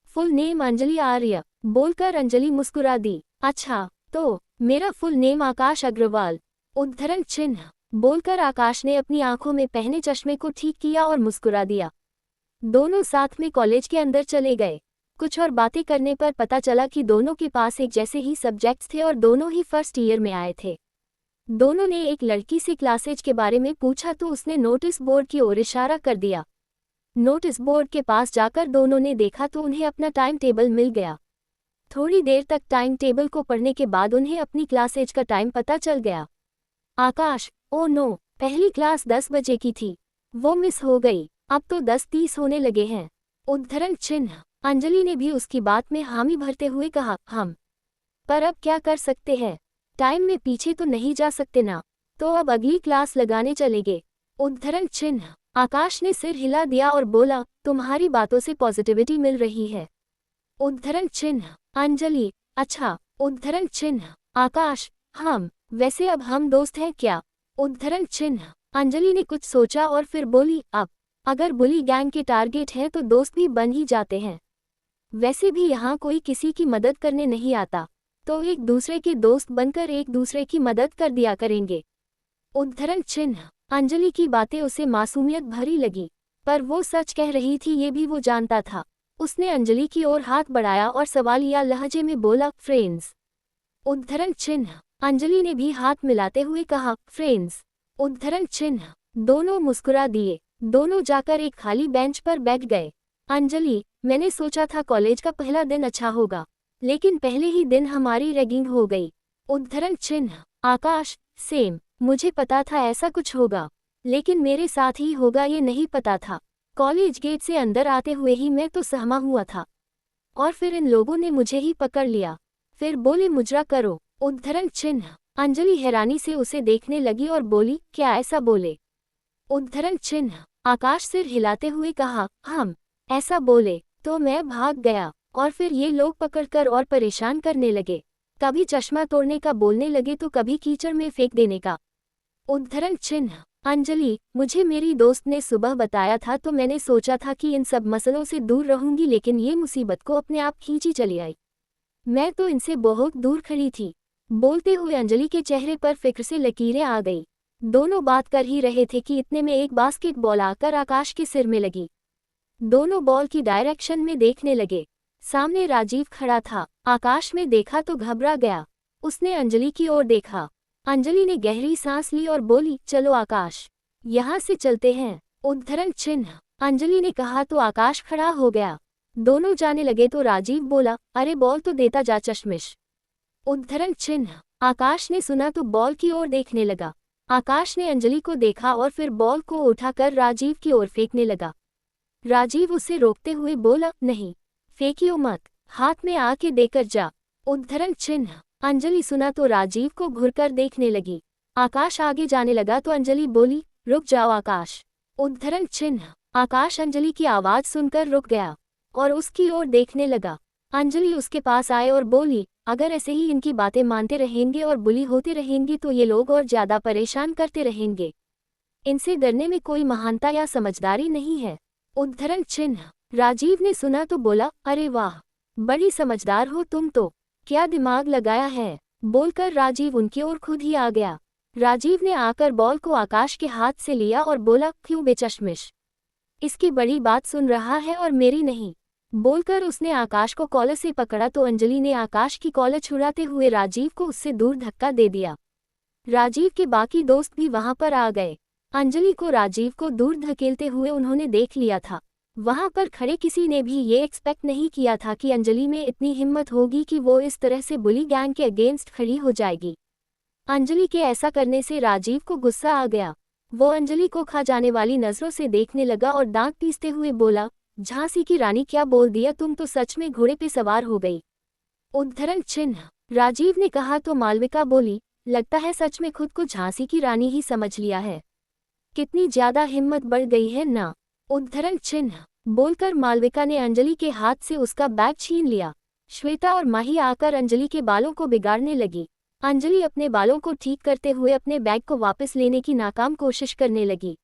Full name Anjali Arya. बोलकर अंजलि मुस्कुरा दी। अच्छा, तो मेरा फुल नेम आकाश अग्रवाल। उद्धरण चिन्ह। बोलकर आकाश ने अपनी आंखों में पहने चश्मे को ठीक किया और मुस्कुरा दिया। दोनों साथ में कॉलेज के अंदर चले गए। कुछ और बातें करने पर पता चला कि दोनों के पास एक जैसे ही सब्जेक्ट्स थे और दोनों ही फर्स्ट ईयर में आए थे। दोनों ने एक लड़की से क्लासेज के बारे में पूछा तो उसने नोटिस बोर्ड की ओर इशारा कर दिया। नोटिस बोर्ड के पास जाकर दोनों ने देखा तो उन्हें अपना टाइम टेबल मिल गया। थोड़ी देर तक टाइम टेबल को पढ़ने के बाद उन्हें अपनी क्लासेज का टाइम पता चल गया। आकाश, ओ नो, पहली क्लास 10 बजे की थी, वो मिस हो गई। अब तो 10:30 होने लगे हैं। उद्धरण चिन्ह। अंजलि ने भी उसकी बात में हामी भरते हुए कहा, हम पर अब क्या कर सकते हैं, टाइम में पीछे तो नहीं जा सकते ना, तो अब अगली क्लास लगाने चलेंगे। उद्धरण चिन्ह। आकाश ने सिर हिला दिया और बोला, तुम्हारी बातों से पॉजिटिविटी मिल रही है। उद्धरण चिन्ह। अंजलि, अच्छा। उद्धरण चिन्ह। आकाश, हम वैसे अब हम दोस्त हैं क्या? उद्धरण चिन्ह। अंजलि ने कुछ सोचा और फिर बोली, अब अगर बुली गैंग के टारगेट हैं तो दोस्त भी बन ही जाते हैं। वैसे भी यहाँ कोई किसी की मदद करने नहीं आता, तो एक दूसरे के दोस्त बनकर एक दूसरे की मदद कर दिया करेंगे। उद्धरण चिन्ह। अंजलि की बातें उसे मासूमियत भरी लगी, पर वो सच कह रही थी ये भी वो जानता था। उसने अंजलि की ओर हाथ बढ़ाया और सवालिया लहजे में बोला, फ्रेंड्स। उद्धरण चिन्ह। अंजलि ने भी हाथ मिलाते हुए कहा, फ्रेंड्स। उद्धरण चिन्ह। दोनों मुस्कुरा दिए। दोनों जाकर एक खाली बेंच पर बैठ गए। अंजलि, मैंने सोचा था कॉलेज का पहला दिन अच्छा होगा, लेकिन पहले ही दिन हमारी रैगिंग हो गई। उद्धरण चिन्ह। आकाश, सेम, मुझे पता था ऐसा कुछ होगा, लेकिन मेरे साथ ही होगा ये नहीं पता था। कॉलेज गेट से अंदर आते हुए ही मैं तो सहमा हुआ था, और फिर इन लोगों ने मुझे ही पकड़ लिया, फिर बोले मुजरा करो। उद्धरण चिन्ह। अंजलि हैरानी से उसे देखने लगी और बोली, क्या ऐसा बोले? उद्धरण चिन्ह। आकाश सिर हिलाते हुए कहा, हम ऐसा बोले तो मैं भाग गया, और फिर ये लोग पकड़कर और परेशान करने लगे। कभी चश्मा तोड़ने का बोलने लगे तो कभी कीचड़ में फेंक देने का। उद्धरण चिन्ह। अंजलि, मुझे मेरी दोस्त ने सुबह बताया था तो मैंने सोचा था कि इन सब मसलों से दूर रहूंगी, लेकिन ये मुसीबत को अपने आप खींची चली आई। मैं तो इनसे बहुत दूर खड़ी थी। बोलते हुए अंजलि के चेहरे पर फिक्र से लकीरें आ गई। दोनों बात कर ही रहे थे कि इतने में एक बास्केटबॉल आकर आकाश के सिर में लगी। दोनों बॉल की डायरेक्शन में देखने लगे। सामने राजीव खड़ा था। आकाश में देखा तो घबरा गया। उसने अंजलि की ओर देखा। अंजलि ने गहरी सांस ली और बोली, चलो आकाश, यहाँ से चलते हैं। उद्धरण चिन्ह। अंजलि ने कहा तो आकाश खड़ा हो गया। दोनों जाने लगे तो राजीव बोला, अरे बॉल तो देता जा चश्मिश। उद्धरण चिन्ह। आकाश ने सुना तो बॉल की ओर देखने लगा। आकाश ने अंजलि को देखा और फिर बॉल को उठाकर राजीव की ओर फेंकने लगा। राजीव उसे रोकते हुए बोला, नहीं, फेंकियो मत, हाथ में आके देकर जा। उद्धरण चिन्ह। अंजलि सुना तो राजीव को घुरकर देखने लगी। आकाश आगे जाने लगा तो अंजलि बोली, रुक जाओ आकाश। उद्धरण चिन्ह। आकाश अंजलि की आवाज सुनकर रुक गया और उसकी ओर देखने लगा। अंजलि उसके पास आए और बोली, अगर ऐसे ही इनकी बातें मानते रहेंगे और बुली होते रहेंगे तो ये लोग और ज्यादा परेशान करते रहेंगे। इनसे डरने में कोई महानता या समझदारी नहीं है। उद्धरण चिन्ह। राजीव ने सुना तो बोला, अरे वाह, बड़ी समझदार हो तुम तो, क्या दिमाग लगाया है। बोलकर राजीव उनकी ओर खुद ही आ गया। राजीव ने आकर बॉल को आकाश के हाथ से लिया और बोला, क्यों बेचश्मिश, इसकी बड़ी बात सुन रहा है और मेरी नहीं। बोलकर उसने आकाश को कॉलर से पकड़ा तो अंजलि ने आकाश की कॉलर छुड़ाते हुए राजीव को उससे दूर धक्का दे दिया। राजीव के बाकी दोस्त भी वहां पर आ गए। अंजलि को राजीव को दूर धकेलते हुए उन्होंने देख लिया था। वहां पर खड़े किसी ने भी ये एक्सपेक्ट नहीं किया था कि अंजलि में इतनी हिम्मत होगी कि वो इस तरह से बुली गैंग के अगेंस्ट खड़ी हो जाएगी। अंजलि के ऐसा करने से राजीव को गुस्सा आ गया। वो अंजलि को खा जाने वाली नजरों से देखने लगा और दांत पीसते हुए बोला, झांसी की रानी क्या बोल दिया, तुम तो सच में घोड़े पे सवार हो गई। उद्धरण चिन्ह। राजीव ने कहा तो मालविका बोली, लगता है सच में खुद को झांसी की रानी ही समझ लिया है। कितनी ज्यादा हिम्मत बढ़ गई है ना। उद्धरण चिन्ह। बोलकर मालविका ने अंजलि के हाथ से उसका बैग छीन लिया। श्वेता और माही आकर अंजलि के बालों को बिगाड़ने लगी। अंजलि अपने बालों को ठीक करते हुए अपने बैग को वापस लेने की नाकाम कोशिश करने लगी।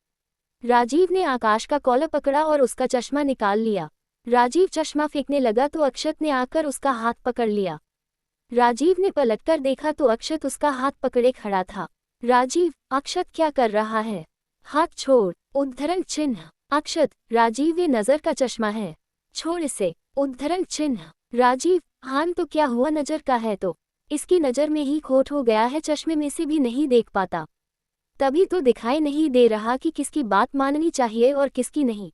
राजीव ने आकाश का कॉलर पकड़ा और उसका चश्मा निकाल लिया। राजीव चश्मा फेंकने लगा तो अक्षत ने आकर उसका हाथ पकड़ लिया। राजीव ने पलटकर देखा तो अक्षत उसका हाथ पकड़े खड़ा था। राजीव, अक्षत क्या कर रहा है? हाथ छोड़। उद्धरण चिन्ह। अक्षत, राजीव ये नजर का चश्मा है, छोड़ इसे। उद्धरण चिन्ह। राजीव, हान तो क्या हुआ, नजर का है तो इसकी नजर में ही खोट हो गया है, चश्मे में से भी नहीं देख पाता। तभी तो दिखाई नहीं दे रहा कि किसकी बात माननी चाहिए और किसकी नहीं।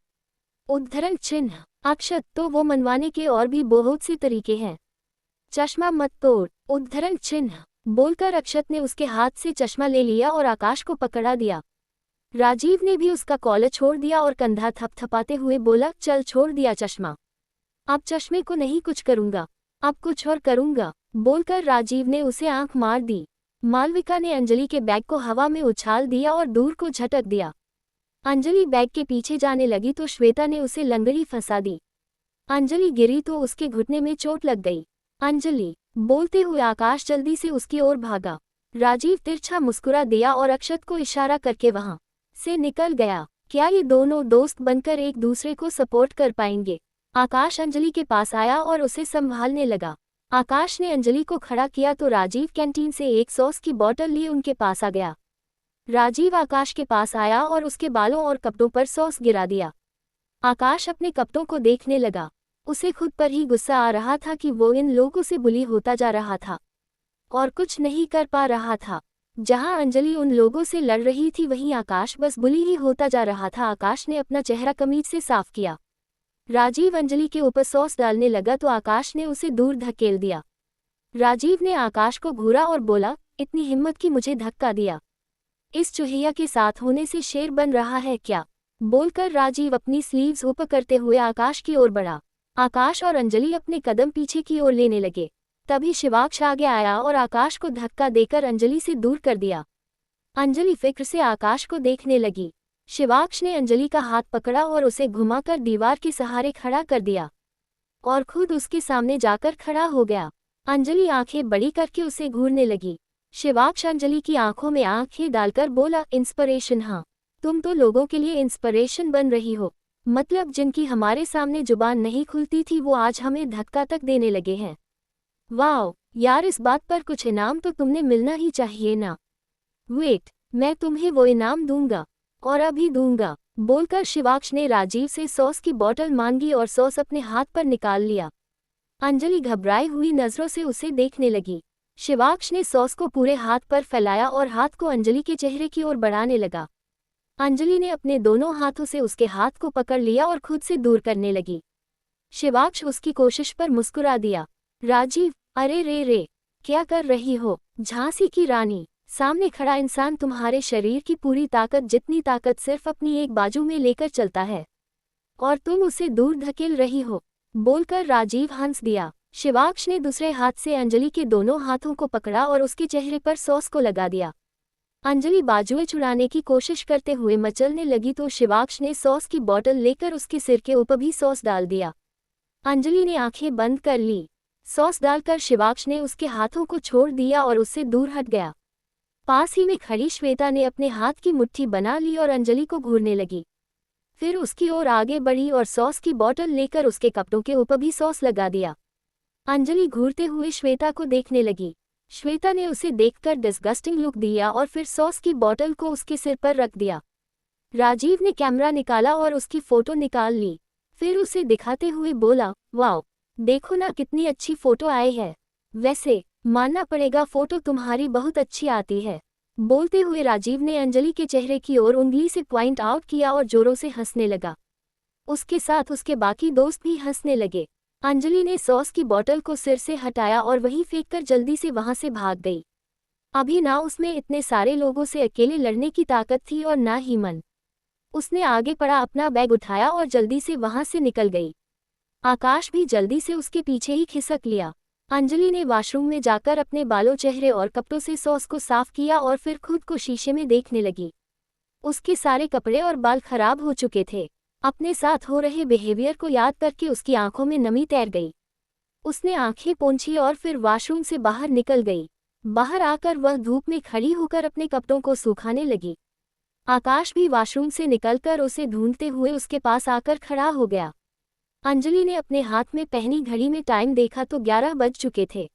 उद्धरण चिन्ह। अक्षत, तो वो मनवाने के और भी बहुत से तरीके हैं, चश्मा मत तोड़। उद्धरण चिन्ह। बोलकर अक्षत ने उसके हाथ से चश्मा ले लिया और आकाश को पकड़ा दिया। राजीव ने भी उसका कॉलर छोड़ दिया और कंधा थपथपाते हुए बोला, चल छोड़ दिया चश्मा, अब चश्मे को नहीं कुछ करूंगा, अब कुछ और करूंगा। बोलकर राजीव ने उसे आंख मार दी। मालविका ने अंजलि के बैग को हवा में उछाल दिया और दूर को झटक दिया। अंजलि बैग के पीछे जाने लगी तो श्वेता ने उसे लंगड़ी फंसा दी। अंजलि गिरी तो उसके घुटने में चोट लग गई। अंजलि, बोलते हुए आकाश जल्दी से उसकी ओर भागा। राजीव तिरछा मुस्कुरा दिया और अक्षत को इशारा करके वहां से निकल गया। क्या ये दोनों दोस्त बनकर एक दूसरे को सपोर्ट कर पाएंगे? आकाश अंजलि के पास आया और उसे संभालने लगा। आकाश ने अंजलि को खड़ा किया तो राजीव कैंटीन से एक सॉस की बोतल लिए उनके पास आ गया। राजीव आकाश के पास आया और उसके बालों और कपड़ों पर सॉस गिरा दिया। आकाश अपने कपड़ों को देखने लगा। उसे खुद पर ही गुस्सा आ रहा था कि वो इन लोगों से बुली होता जा रहा था और कुछ नहीं कर पा रहा था। जहां अंजलि उन लोगों से लड़ रही थी वहीं आकाश बस बुली ही होता जा रहा था। आकाश ने अपना चेहरा कमीज से साफ किया। राजीव अंजलि के ऊपर सॉस डालने लगा तो आकाश ने उसे दूर धकेल दिया। राजीव ने आकाश को घूरा और बोला, इतनी हिम्मत की मुझे धक्का दिया, इस चुहिया के साथ होने से शेर बन रहा है क्या? बोलकर राजीव अपनी स्लीव्स ऊपर करते हुए आकाश की ओर बढ़ा। आकाश और अंजलि अपने कदम पीछे की ओर लेने लगे। तभी शिवाक्ष आगे आया और आकाश को धक्का देकर अंजलि से दूर कर दिया। अंजलि फिक्र से आकाश को देखने लगी। शिवाक्ष ने अंजलि का हाथ पकड़ा और उसे घुमाकर दीवार के सहारे खड़ा कर दिया और खुद उसके सामने जाकर खड़ा हो गया। अंजलि आंखें बड़ी करके उसे घूरने लगी। शिवाक्ष अंजलि की आंखों में आंखें डालकर बोला, इंस्पिरेशन? हाँ, तुम तो लोगों के लिए इंस्पिरेशन बन रही हो। मतलब जिनकी हमारे सामने जुबान नहीं खुलती थी वो आज हमें धक्का तक देने लगे हैं। वाओ यार, इस बात पर कुछ इनाम तो तुमने मिलना ही चाहिए ना। वेट, मैं तुम्हें वो इनाम दूंगा और अभी दूंगा। बोलकर शिवाक्ष ने राजीव से सॉस की बोतल मांगी और सॉस अपने हाथ पर निकाल लिया। अंजलि घबराई हुई नजरों से उसे देखने लगी। शिवाक्ष ने सॉस को पूरे हाथ पर फैलाया और हाथ को अंजलि के चेहरे की ओर बढ़ाने लगा। अंजलि ने अपने दोनों हाथों से उसके हाथ को पकड़ लिया और खुद से दूर करने लगी। शिवाक्ष उसकी कोशिश पर मुस्कुरा दिया। राजीव, अरे रे रे, क्या कर रही हो? झांसी की रानी, सामने खड़ा इंसान तुम्हारे शरीर की पूरी ताकत जितनी ताकत सिर्फ अपनी एक बाजू में लेकर चलता है और तुम उसे दूर धकेल रही हो। बोलकर राजीव हंस दिया। शिवाक्ष ने दूसरे हाथ से अंजलि के दोनों हाथों को पकड़ा और उसके चेहरे पर सॉस को लगा दिया। अंजलि बाजुएं छुड़ाने की कोशिश करते हुए मचलने लगी तो शिवाक्ष ने सॉस की बोतल लेकर उसके सिर के ऊपर भी सॉस डाल दिया। अंजलि ने आंखें बंद कर ली। सॉस डालकर शिवाक्ष ने उसके हाथों को छोड़ दिया और उससे दूर हट गया। पास ही में खड़ी श्वेता ने अपने हाथ की मुट्ठी बना ली और अंजलि को घूरने लगी। फिर उसकी ओर आगे बढ़ी और सॉस की बोतल लेकर उसके कपड़ों के ऊपर भी सॉस लगा दिया। अंजलि घूरते हुए श्वेता को देखने लगी। श्वेता ने उसे देखकर डिस्गस्टिंग लुक दिया और फिर सॉस की बोतल को उसके सिर पर रख दिया। राजीव ने कैमरा निकाला और उसकी फोटो निकाल ली। फिर उसे दिखाते हुए बोला, वाओ, देखो ना कितनी अच्छी फोटो आई है। वैसे मानना पड़ेगा फोटो तुम्हारी बहुत अच्छी आती है। बोलते हुए राजीव ने अंजलि के चेहरे की ओर उंगली से पॉइंट आउट किया और जोरों से हंसने लगा। उसके साथ उसके बाकी दोस्त भी हंसने लगे। अंजलि ने सॉस की बोतल को सिर से हटाया और वहीं फेंककर जल्दी से वहां से भाग गई। अभी ना उसमें इतने सारे लोगों से अकेले लड़ने की ताकत थी और ना ही मन। उसने आगे पड़ा अपना बैग उठाया और जल्दी से वहां से निकल गई। आकाश भी जल्दी से उसके पीछे ही खिसक लिया। अंजलि ने वॉशरूम में जाकर अपने बालों, चेहरे और कपड़ों से सॉस को साफ किया और फिर खुद को शीशे में देखने लगी। उसके सारे कपड़े और बाल खराब हो चुके थे। अपने साथ हो रहे बिहेवियर को याद करके उसकी आंखों में नमी तैर गई। उसने आंखें पोंछी और फिर वॉशरूम से बाहर निकल गई। बाहर आकर वह धूप में खड़ी होकर अपने कपड़ों को सुखाने लगी। आकाश भी वॉशरूम से निकलकर उसे ढूंढते हुए उसके पास आकर खड़ा हो गया। अंजलि ने अपने हाथ में पहनी घड़ी में टाइम देखा तो 11 बज चुके थे।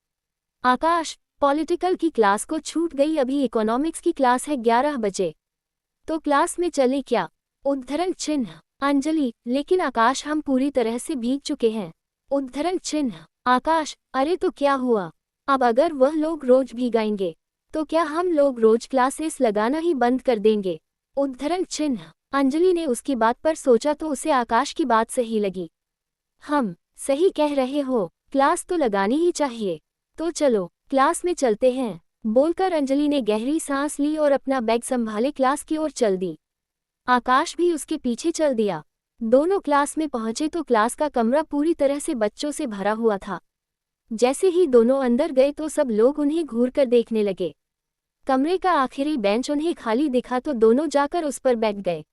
आकाश, पॉलिटिकल की क्लास को छूट गई, अभी इकोनॉमिक्स की क्लास है 11 बजे। तो क्लास में चले क्या? उद्धरण चिन्ह। अंजलि, लेकिन आकाश हम पूरी तरह से भीग चुके हैं। उद्धरण चिन्ह। आकाश, अरे तो क्या हुआ? अब अगर वह लोग रोज भीगाएंगे तो क्या हम लोग रोज क्लासेस लगाना ही बंद कर देंगे? उद्धरण चिन्ह। अंजलि ने उसकी बात पर सोचा तो उसे आकाश की बात सही लगी। हम सही कह रहे हो, क्लास तो लगानी ही चाहिए। तो चलो क्लास में चलते हैं, बोलकर अंजलि ने गहरी सांस ली और अपना बैग संभाले क्लास की ओर चल दी। आकाश भी उसके पीछे चल दिया। दोनों क्लास में पहुंचे तो क्लास का कमरा पूरी तरह से बच्चों से भरा हुआ था। जैसे ही दोनों अंदर गए तो सब लोग उन्हें घूर कर देखने लगे। कमरे का आखिरी बेंच उन्हें खाली दिखा तो दोनों जाकर उस पर बैठ गए।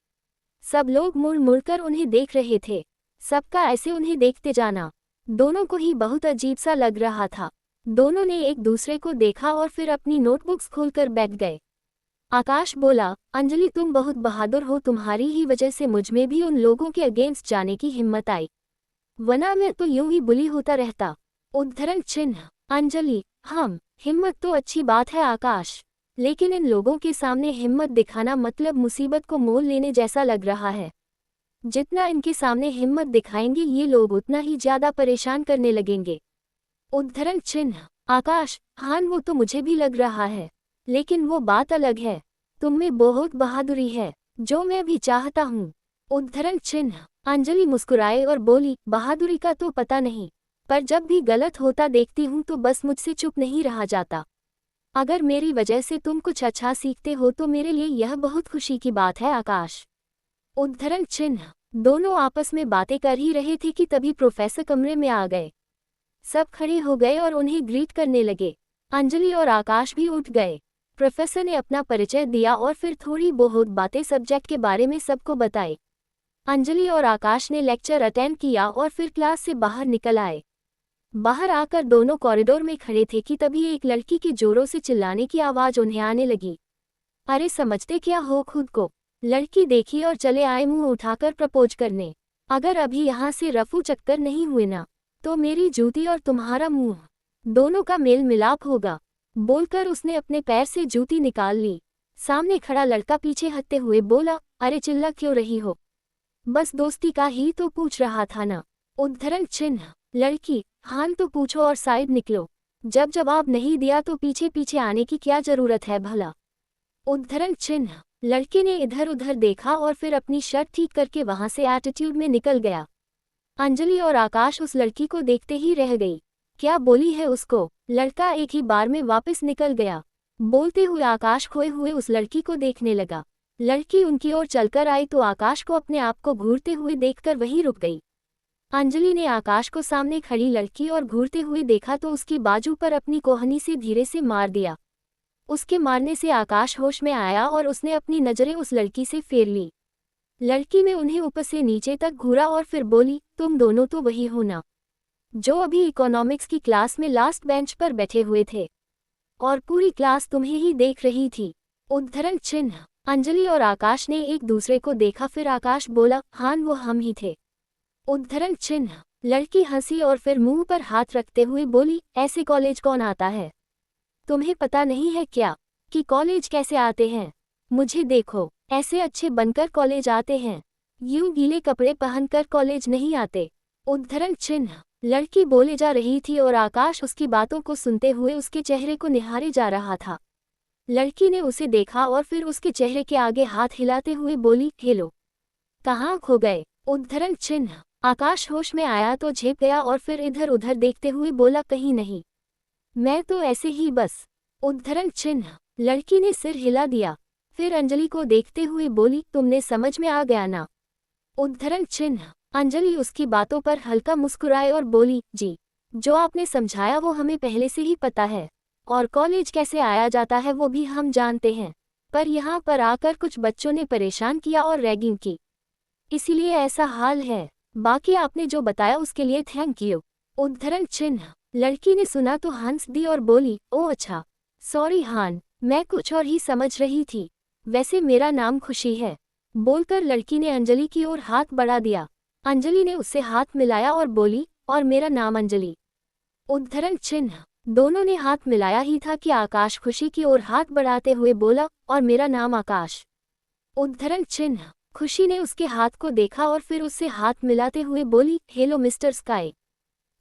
सब लोग मुड़ मुड़कर उन्हें देख रहे थे। सबका ऐसे उन्हें देखते जाना दोनों को ही बहुत अजीब सा लग रहा था। दोनों ने एक दूसरे को देखा और फिर अपनी नोटबुक्स खोलकर बैठ गए। आकाश बोला, अंजलि तुम बहुत बहादुर हो, तुम्हारी ही वजह से मुझमें भी उन लोगों के अगेंस्ट जाने की हिम्मत आई, वरना मैं तो यूं ही बुली होता रहता। उद्धरण चिन्ह। अंजलि, हम हिम्मत तो अच्छी बात है आकाश, लेकिन इन लोगों के सामने हिम्मत दिखाना मतलब मुसीबत को मोल लेने जैसा लग रहा है। जितना इनके सामने हिम्मत दिखाएंगे ये लोग उतना ही ज्यादा परेशान करने लगेंगे। उद्धरण चिन्ह। आकाश, हाँ वो तो मुझे भी लग रहा है, लेकिन वो बात अलग है, तुम में बहुत बहादुरी है जो मैं भी चाहता हूँ। उद्धरण चिन्ह। अंजलि मुस्कुराए और बोली, बहादुरी का तो पता नहीं, पर जब भी गलत होता देखती हूँ तो बस मुझसे चुप नहीं रहा जाता। अगर मेरी वजह से तुम कुछ अच्छा सीखते हो तो मेरे लिए यह बहुत खुशी की बात है आकाश। उद्धरण चिन्ह। दोनों आपस में बातें कर ही रहे थे कि तभी प्रोफेसर कमरे में आ गए। सब खड़े हो गए और उन्हें ग्रीट करने लगे। अंजलि और आकाश भी उठ गए। प्रोफेसर ने अपना परिचय दिया और फिर थोड़ी बहुत बातें सब्जेक्ट के बारे में सबको बताई। अंजलि और आकाश ने लेक्चर अटेंड किया और फिर क्लास से बाहर निकल आए। बाहर आकर दोनों कॉरिडोर में खड़े थे कि तभी एक लड़की के जोरों से चिल्लाने की आवाज़ उन्हें आने लगी। अरे समझते क्या हो खुद को? लड़की देखी और चले आए मुंह उठाकर प्रपोज करने। अगर अभी यहाँ से रफू चक्कर नहीं हुए ना तो मेरी जूती और तुम्हारा मुंह दोनों का मेल मिलाप होगा, बोलकर उसने अपने पैर से जूती निकाल ली। सामने खड़ा लड़का पीछे हटते हुए बोला, अरे चिल्ला क्यों रही हो? बस दोस्ती का ही तो पूछ रहा था ना। उद्धरण चिन्ह। लड़की, हाँ तो पूछो और साइड निकलो, जब जवाब नहीं दिया तो पीछे पीछे आने की क्या जरूरत है भला। उद्धरण चिन्ह। लड़के ने इधर उधर देखा और फिर अपनी शर्ट ठीक करके वहां से एटीट्यूड में निकल गया। अंजलि और आकाश उस लड़की को देखते ही रह गई। क्या बोली है उसको? लड़का एक ही बार में वापस निकल गया। बोलते हुए आकाश खोए हुए उस लड़की को देखने लगा। लड़की उनकी ओर चलकर आई तो आकाश को अपने आप को घूरते हुए देखकर वहीं रुक गई। अंजलि ने आकाश को सामने खड़ी लड़की और घूरते हुए देखा तो उसकी बाजू पर अपनी कोहनी से धीरे से मार दिया। उसके मारने से आकाश होश में आया और उसने अपनी नजरें उस लड़की से फेर ली। लड़की ने उन्हें ऊपर से नीचे तक घूरा और फिर बोली, तुम दोनों तो वही हो ना जो अभी इकोनॉमिक्स की क्लास में लास्ट बेंच पर बैठे हुए थे, और पूरी क्लास तुम्हें ही देख रही थी। उद्धरण चिन्ह। अंजलि और आकाश ने एक दूसरे को देखा, फिर आकाश बोला, हाँ वो हम ही थे। उद्धरण चिन्ह। लड़की हंसी और फिर मुंह पर हाथ रखते हुए बोली, ऐसे कॉलेज कौन आता है? तुम्हें पता नहीं है क्या कि कॉलेज कैसे आते हैं? मुझे देखो, ऐसे अच्छे बनकर कॉलेज आते हैं, यूं गीले कपड़े पहनकर कॉलेज नहीं आते। उद्धरण चिन्ह। लड़की बोले जा रही थी और आकाश उसकी बातों को सुनते हुए उसके चेहरे को निहारे जा रहा था। लड़की ने उसे देखा और फिर उसके चेहरे के आगे हाथ हिलाते हुए बोली, हेलो, कहाँ खो गए? उद्धरण चिन्ह। आकाश होश में आया तो झेप गया और फिर इधर उधर देखते हुए बोला, कहीं नहीं, मैं तो ऐसे ही बस। उद्धरण चिन्ह। लड़की ने सिर हिला दिया, फिर अंजलि को देखते हुए बोली, तुमने समझ में आ गया ना? उद्धरण चिन्ह। अंजलि उसकी बातों पर हल्का मुस्कुराए और बोली, जी, जो आपने समझाया वो हमें पहले से ही पता है, और कॉलेज कैसे आया जाता है वो भी हम जानते हैं, पर यहाँ पर आकर कुछ बच्चों ने परेशान किया और रैगिंग की, इसीलिए ऐसा हाल है। बाकी आपने जो बताया उसके लिए थैंक यू। उद्धरण चिन्ह। लड़की ने सुना तो हंस दी और बोली, ओह अच्छा, सॉरी हान, मैं कुछ और ही समझ रही थी। वैसे मेरा नाम खुशी है। बोलकर लड़की ने अंजलि की ओर हाथ बढ़ा दिया। अंजलि ने उससे हाथ मिलाया और बोली, और मेरा नाम अंजलि। उद्धरण चिन्ह। दोनों ने हाथ मिलाया ही था कि आकाश खुशी की ओर हाथ बढ़ाते हुए बोला, और मेरा नाम आकाश। उद्धरण चिन्ह। खुशी ने उसके हाथ को देखा और फिर उससे हाथ मिलाते हुए बोली, हेलो मिस्टर स्काई।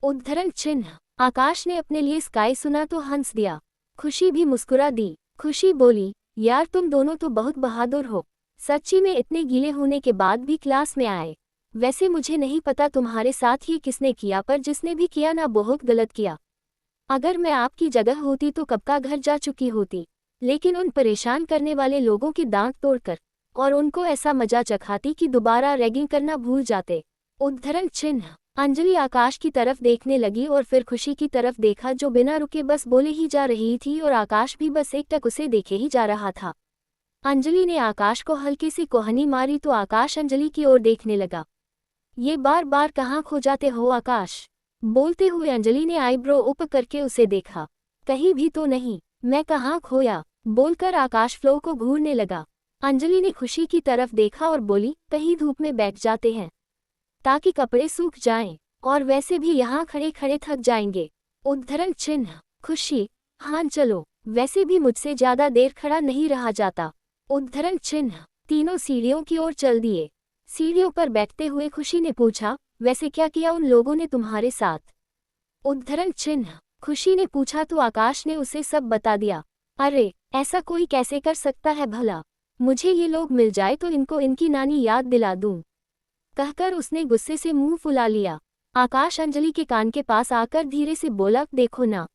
उद्धरण चिन्ह। आकाश ने अपने लिए स्काई सुना तो हंस दिया। खुशी भी मुस्कुरा दी। खुशी बोली, यार तुम दोनों तो बहुत बहादुर हो। सच्ची में इतने गीले होने के बाद भी क्लास में आए। वैसे मुझे नहीं पता तुम्हारे साथ ये किसने किया, पर जिसने भी किया ना बहुत गलत किया। अगर मैं आपकी जगह होती तो कब का घर जा चुकी होती। लेकिन उन परेशान करने वाले लोगों की दांत तोड़कर और उनको ऐसा मजा चखाती कि दोबारा रैगिंग करना भूल जाते। उद्धरण चिन्ह। अंजलि आकाश की तरफ देखने लगी और फिर खुशी की तरफ देखा जो बिना रुके बस बोले ही जा रही थी और आकाश भी बस एकटक उसे देखे ही जा रहा था। अंजलि ने आकाश को हल्की सी कोहनी मारी तो आकाश अंजलि की ओर देखने लगा। ये बार बार कहाँ खो जाते हो आकाश? बोलते हुए अंजलि ने आईब्रो ऊपर करके उसे देखा। कहीं भी तो नहीं, मैं कहाँ खोया? बोलकर आकाश फ्लो को घूरने लगा। अंजलि ने खुशी की तरफ देखा और बोली, कहीं धूप में बैठ जाते हैं ताकि कपड़े सूख जाएं, और वैसे भी यहाँ खड़े खड़े थक जाएंगे। उद्धरण चिन्ह। खुशी, हाँ चलो, वैसे भी मुझसे ज्यादा देर खड़ा नहीं रहा जाता। उद्धरण चिन्ह। तीनों सीढ़ियों की ओर चल दिए। सीढ़ियों पर बैठते हुए खुशी ने पूछा, वैसे क्या किया उन लोगों ने तुम्हारे साथ? उद्धरण चिन्ह। खुशी ने पूछा तो आकाश ने उसे सब बता दिया। अरे, ऐसा कोई कैसे कर सकता है भला? मुझे ये लोग मिल जाए तो इनको इनकी नानी याद दिला दूं, कहकर उसने गुस्से से मुंह फुला लिया। आकाश अंजलि के कान के पास आकर धीरे से बोला, देखो ना,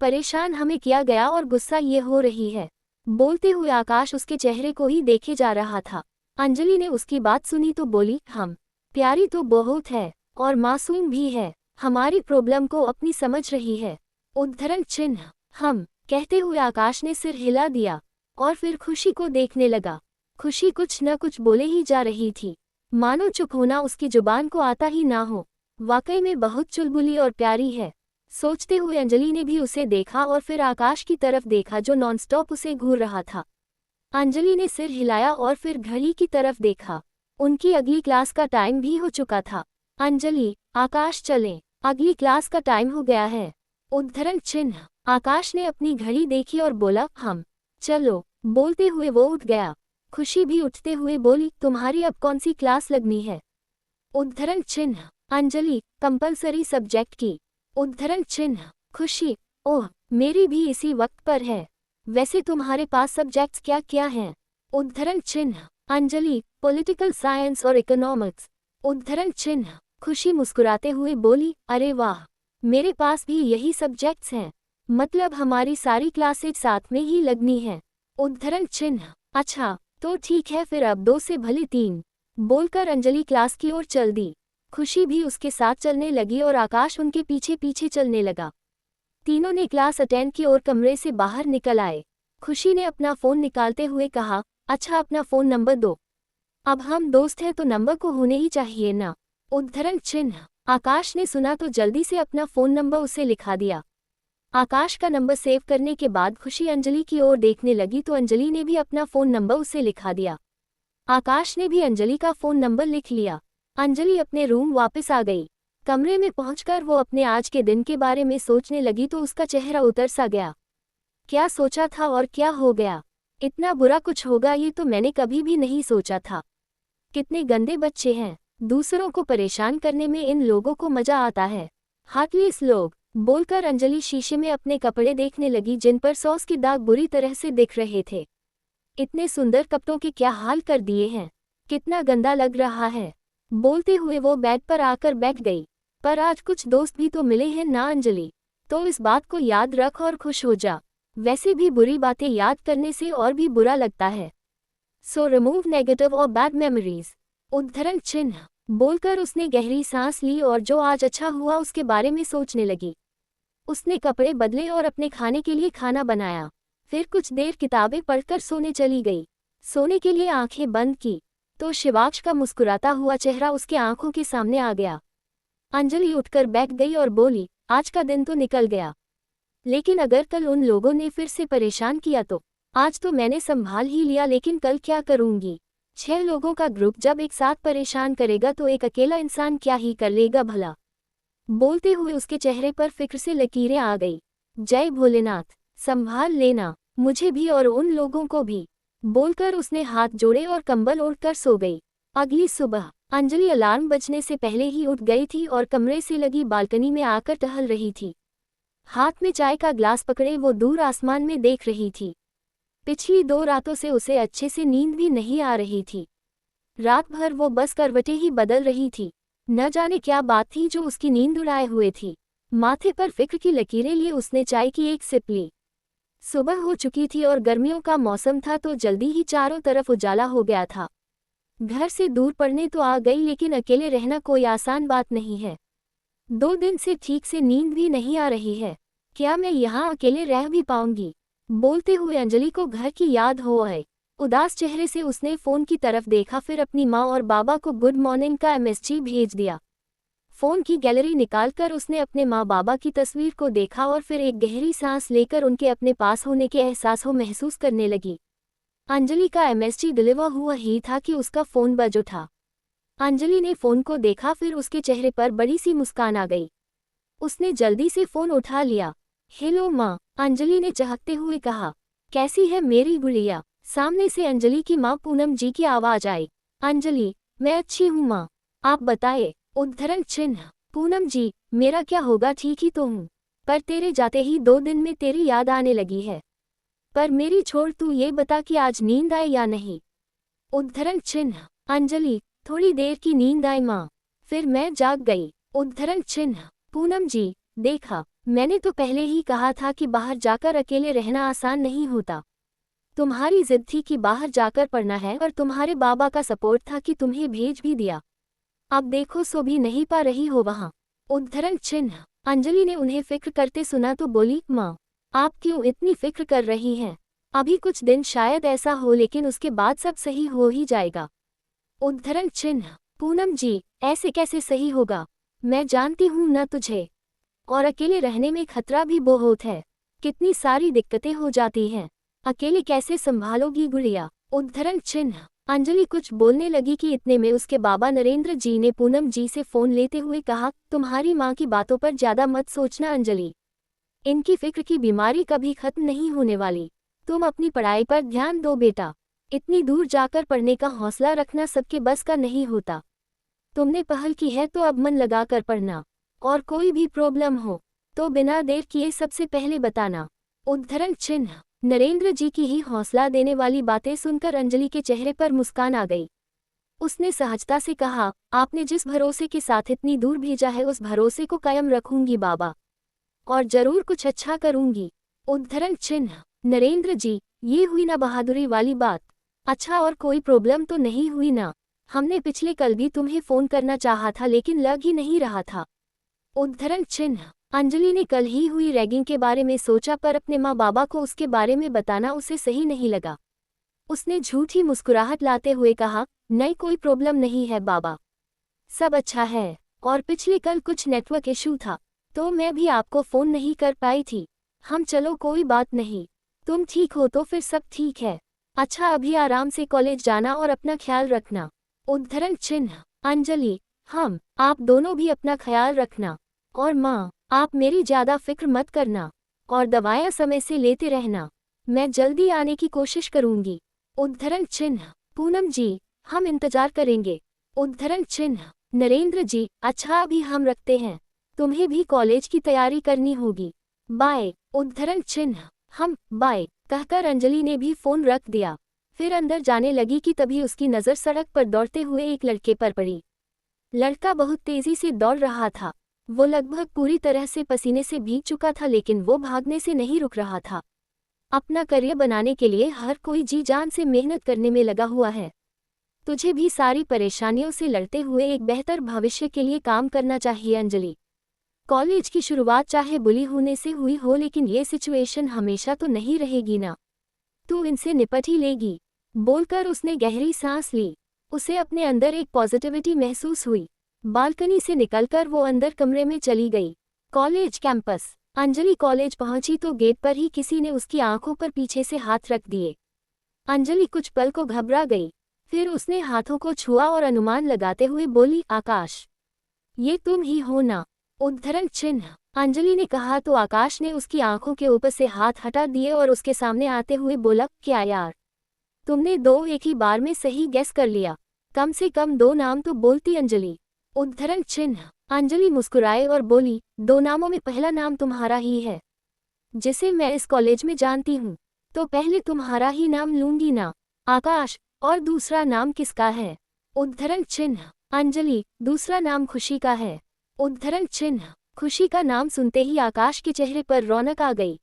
परेशान हमें किया गया और गुस्सा ये हो रही है। बोलते हुए आकाश उसके चेहरे को ही देखे जा रहा था। अंजलि ने उसकी बात सुनी तो बोली, हम प्यारी तो बहुत है और मासूम भी है, हमारी प्रॉब्लम को अपनी समझ रही है। उद्धरण चिन्ह। हम कहते हुए आकाश ने सिर हिला दिया और फिर खुशी को देखने लगा। खुशी कुछ न कुछ बोले ही जा रही थी, मानो चुप होना उसकी जुबान को आता ही ना हो। वाकई में बहुत चुलबुली और प्यारी है। सोचते हुए अंजलि ने भी उसे देखा और फिर आकाश की तरफ देखा जो नॉनस्टॉप उसे घूर रहा था। अंजलि ने सिर हिलाया और फिर घड़ी की तरफ देखा। उनकी अगली क्लास का टाइम भी हो चुका था। अंजलि, आकाश चलें, अगली क्लास का टाइम हो गया है। उद्धरण चिन्ह। आकाश ने अपनी घड़ी देखी और बोला, हम चलो। बोलते हुए वो उठ गया। खुशी भी उठते हुए बोली, तुम्हारी अब कौन सी क्लास लगनी है? उद्धरण चिन्ह। अंजलि, कंपलसरी सब्जेक्ट की। उद्धरण चिन्ह। खुशी, ओह, मेरी भी इसी वक्त पर है। वैसे तुम्हारे पास सब्जेक्ट्स क्या क्या हैं? उद्धरण चिन्ह। अंजलि, पॉलिटिकल साइंस और इकोनॉमिक्स। उद्धरण चिन्ह। खुशी मुस्कुराते हुए बोली, अरे वाह, मेरे पास भी यही सब्जेक्ट्स हैं। मतलब हमारी सारी क्लासेज साथ में ही लगनी है। उद्धरण चिन्ह। अच्छा, तो ठीक है फिर, अब 2 से भले 3। बोलकर अंजलि क्लास की ओर चल दी। खुशी भी उसके साथ चलने लगी और आकाश उनके पीछे पीछे चलने लगा। तीनों ने क्लास अटेंड की और कमरे से बाहर निकल आए। खुशी ने अपना फ़ोन निकालते हुए कहा, अच्छा अपना फ़ोन नंबर दो। अब हम दोस्त हैं तो नंबर को होने ही चाहिए ना। उद्धरण चिन्ह। आकाश ने सुना तो जल्दी से अपना फ़ोन नंबर उसे लिखा दिया। आकाश का नंबर सेव करने के बाद खुशी अंजलि की ओर देखने लगी तो अंजलि ने भी अपना फ़ोन नंबर उसे लिखा दिया। आकाश ने भी अंजलि का फ़ोन नंबर लिख लिया। अंजलि अपने रूम वापस आ गई। कमरे में पहुंचकर वो अपने आज के दिन के बारे में सोचने लगी तो उसका चेहरा उतर सा गया। क्या सोचा था और क्या हो गया? इतना बुरा कुछ होगा ये तो मैंने कभी भी नहीं सोचा था। कितने गंदे बच्चे हैं, दूसरों को परेशान करने में इन लोगों को मजा आता है। हार्टलेस लोग। बोलकर अंजलि शीशे में अपने कपड़े देखने लगी जिन पर सॉस के दाग बुरी तरह से दिख रहे थे। इतने सुंदर कपड़ों के क्या हाल कर दिए हैं, कितना गंदा लग रहा है। बोलते हुए वो बेड पर आकर बैठ गई। पर आज कुछ दोस्त भी तो मिले हैं ना अंजलि, तो इस बात को याद रख और खुश हो जा। वैसे भी बुरी बातें याद करने से और भी बुरा लगता है। सो रिमूव नेगेटिव और बैड मेमोरीज। उद्धरण चिन्ह। बोलकर उसने गहरी सांस ली और जो आज अच्छा हुआ उसके बारे में सोचने लगी। उसने कपड़े बदले और अपने खाने के लिए खाना बनाया। फिर कुछ देर किताबें पढ़कर सोने चली गई। सोने के लिए आंखें बंद की। तो शिवाक्ष का मुस्कुराता हुआ चेहरा उसके आंखों के सामने आ गया। अंजलि उठकर बैठ गई और बोली, आज का दिन तो निकल गया, लेकिन अगर कल उन लोगों ने फिर से परेशान किया तो? आज तो मैंने संभाल ही लिया, लेकिन कल क्या करूंगी? 6 लोगों का ग्रुप जब एक साथ परेशान करेगा तो एक अकेला इंसान क्या ही कर लेगा भला। बोलते हुए उसके चेहरे पर फिक्र से लकीरें आ गई। जय भोलेनाथ, संभाल लेना मुझे भी और उन लोगों को भी, बोलकर उसने हाथ जोड़े और कंबल ओढ़कर सो गई। अगली सुबह अंजलि अलार्म बजने से पहले ही उठ गई थी और कमरे से लगी बालकनी में आकर टहल रही थी। हाथ में चाय का ग्लास पकड़े वो दूर आसमान में देख रही थी। पिछली 2 रातों से उसे अच्छे से नींद भी नहीं आ रही थी। रात भर वो बस करवटें ही बदल रही थी। न जाने क्या बात थी जो उसकी नींद उड़ाए हुए थी। माथे पर फिक्र की लकीरें लिए उसने चाय की एक सिप ली। सुबह हो चुकी थी और गर्मियों का मौसम था तो जल्दी ही चारों तरफ उजाला हो गया था। घर से दूर पढ़ने तो आ गई, लेकिन अकेले रहना कोई आसान बात नहीं है। 2 दिन से ठीक से नींद भी नहीं आ रही है। क्या मैं यहाँ अकेले रह भी पाऊंगी? बोलते हुए अंजलि को घर की याद हो आई। उदास चेहरे से उसने फ़ोन की तरफ देखा, फिर अपनी माँ और बाबा को गुड मॉर्निंग का एमएसजी भेज दिया। फ़ोन की गैलरी निकालकर उसने अपने माँ बाबा की तस्वीर को देखा और फिर एक गहरी सांस लेकर उनके अपने पास होने के एहसास को महसूस करने लगी। अंजलि का एमएसजी डिलीवर हुआ ही था कि उसका फ़ोन बज उठा। अंजलि ने फ़ोन को देखा, फिर उसके चेहरे पर बड़ी सी मुस्कान आ गई। उसने जल्दी से फ़ोन उठा लिया। हेलो माँ, अंजलि ने चहकते हुए कहा। कैसी है मेरी गुड़िया? सामने से अंजलि की माँ पूनम जी की आवाज़ आई। अंजलि, मैं अच्छी हूँ माँ, आप बताए? उद्धरण चिन्ह। पूनम जी, मेरा क्या होगा, ठीक ही तो हूँ, पर तेरे जाते ही 2 दिन में तेरी याद आने लगी है। पर मेरी छोड़, तू ये बता कि आज नींद आई या नहीं? उद्धरण चिन्ह। अंजलि, थोड़ी देर की नींद आई माँ, फिर मैं जाग गई। उद्धरण चिन्ह। पूनम जी, देखा, मैंने तो पहले ही कहा था कि बाहर जाकर अकेले रहना आसान नहीं होता। तुम्हारी जिद थी कि बाहर जाकर पढ़ना है और तुम्हारे बाबा का सपोर्ट था कि तुम्हें भेज भी दिया। अब देखो, सो भी नहीं पा रही हो वहाँ। उद्धरण चिन्ह। अंजलि ने उन्हें फिक्र करते सुना तो बोली, माँ, आप क्यों इतनी फिक्र कर रही हैं? अभी कुछ दिन शायद ऐसा हो, लेकिन उसके बाद सब सही हो ही जाएगा। उद्धरण चिन्ह। पूनम जी, ऐसे कैसे सही होगा? मैं जानती हूँ न तुझे, और अकेले रहने में खतरा भी बहुत है। कितनी सारी दिक्कतें हो जाती हैं, अकेले कैसे संभालोगी गुड़िया? उद्धरण चिन्ह। अंजलि कुछ बोलने लगी कि इतने में उसके बाबा नरेंद्र जी ने पूनम जी से फ़ोन लेते हुए कहा, तुम्हारी माँ की बातों पर ज़्यादा मत सोचना अंजलि, इनकी फिक्र की बीमारी कभी खत्म नहीं होने वाली। तुम अपनी पढ़ाई पर ध्यान दो बेटा, इतनी दूर जाकर पढ़ने का हौसला रखना सबके बस का नहीं होता। तुमने पहल की है तो अब मन लगाकर पढ़ना, और कोई भी प्रॉब्लम हो तो बिना देर किए सबसे पहले बताना। उद्धरण चिन्ह। नरेंद्र जी की ही हौसला देने वाली बातें सुनकर अंजलि के चेहरे पर मुस्कान आ गई। उसने सहजता से कहा, आपने जिस भरोसे के साथ इतनी दूर भेजा है उस भरोसे को कायम रखूंगी बाबा, और जरूर कुछ अच्छा करूंगी। उद्धरण चिन्ह। नरेंद्र जी, ये हुई ना बहादुरी वाली बात? अच्छा, और कोई प्रॉब्लम तो नहीं हुई ना? हमने पिछले कल भी तुम्हें फ़ोन करना चाहा था लेकिन लग ही नहीं रहा था। उद्धरण चिन्ह। अंजलि ने कल ही हुई रैगिंग के बारे में सोचा, पर अपने माँ बाबा को उसके बारे में बताना उसे सही नहीं लगा। उसने झूठी मुस्कुराहट लाते हुए कहा, नहीं, कोई प्रॉब्लम नहीं है बाबा, सब अच्छा है, और पिछले कल कुछ नेटवर्क इशू था तो मैं भी आपको फ़ोन नहीं कर पाई थी। हम चलो, कोई बात नहीं, तुम ठीक हो तो फिर सब ठीक है। अच्छा, अभी आराम से कॉलेज जाना और अपना ख्याल रखना। उद्धरण चिन्ह। अंजलि, आप दोनों भी अपना ख्याल रखना, और माँ, आप मेरी ज़्यादा फिक्र मत करना, और दवाएं समय से लेते रहना। मैं जल्दी आने की कोशिश करूँगी। उद्धरण चिन्ह। पूनम जी, हम इंतजार करेंगे। उद्धरण चिन्ह। नरेंद्र जी, अच्छा, अभी हम रखते हैं, तुम्हें भी कॉलेज की तैयारी करनी होगी। बाय। उद्धरण चिन्ह। बाय कहकर अंजलि ने भी फ़ोन रख दिया। फिर अंदर जाने लगी कि तभी उसकी नज़र सड़क पर दौड़ते हुए एक लड़के पर पड़ी। लड़का बहुत तेज़ी से दौड़ रहा था। वो लगभग पूरी तरह से पसीने से भीग चुका था, लेकिन वो भागने से नहीं रुक रहा था। अपना करियर बनाने के लिए हर कोई जी जान से मेहनत करने में लगा हुआ है। तुझे भी सारी परेशानियों से लड़ते हुए एक बेहतर भविष्य के लिए काम करना चाहिए अंजलि। कॉलेज की शुरुआत चाहे बुली होने से हुई हो, लेकिन ये सिचुएशन हमेशा तो नहीं रहेगी ना, तू इनसे निपट ही लेगी। बोलकर उसने गहरी सांस ली उसे अपने अंदर एक पॉजिटिविटी महसूस हुई। बालकनी से निकलकर वो अंदर कमरे में चली गई। College campus. अंजलि कॉलेज पहुंची तो गेट पर ही किसी ने उसकी आंखों पर पीछे से हाथ रख दिए। अंजलि कुछ पल को घबरा गई, फिर उसने हाथों को छुआ और अनुमान लगाते हुए बोली, आकाश, ये तुम ही हो ना? उद्धरण चिन्ह। अंजलि ने कहा तो आकाश ने उसकी आंखों के ऊपर से हाथ हटा दिए और उसके सामने आते हुए बोला, क्या यार, तुमने दो एक ही बार में सही गेस कर लिया। कम से कम 2 नाम तो बोलती अंजलि। उद्धरण चिन्ह। अंजलि मुस्कुराए और बोली, 2 नामों में पहला नाम तुम्हारा ही है, जिसे मैं इस कॉलेज में जानती हूँ, तो पहले तुम्हारा ही नाम लूंगी ना, आकाश। और दूसरा नाम किसका है? उद्धरण चिन्ह। अंजलि, दूसरा नाम खुशी का है। उद्धरण चिन्ह। खुशी का नाम सुनते ही आकाश के चेहरे पर रौनक आ गई।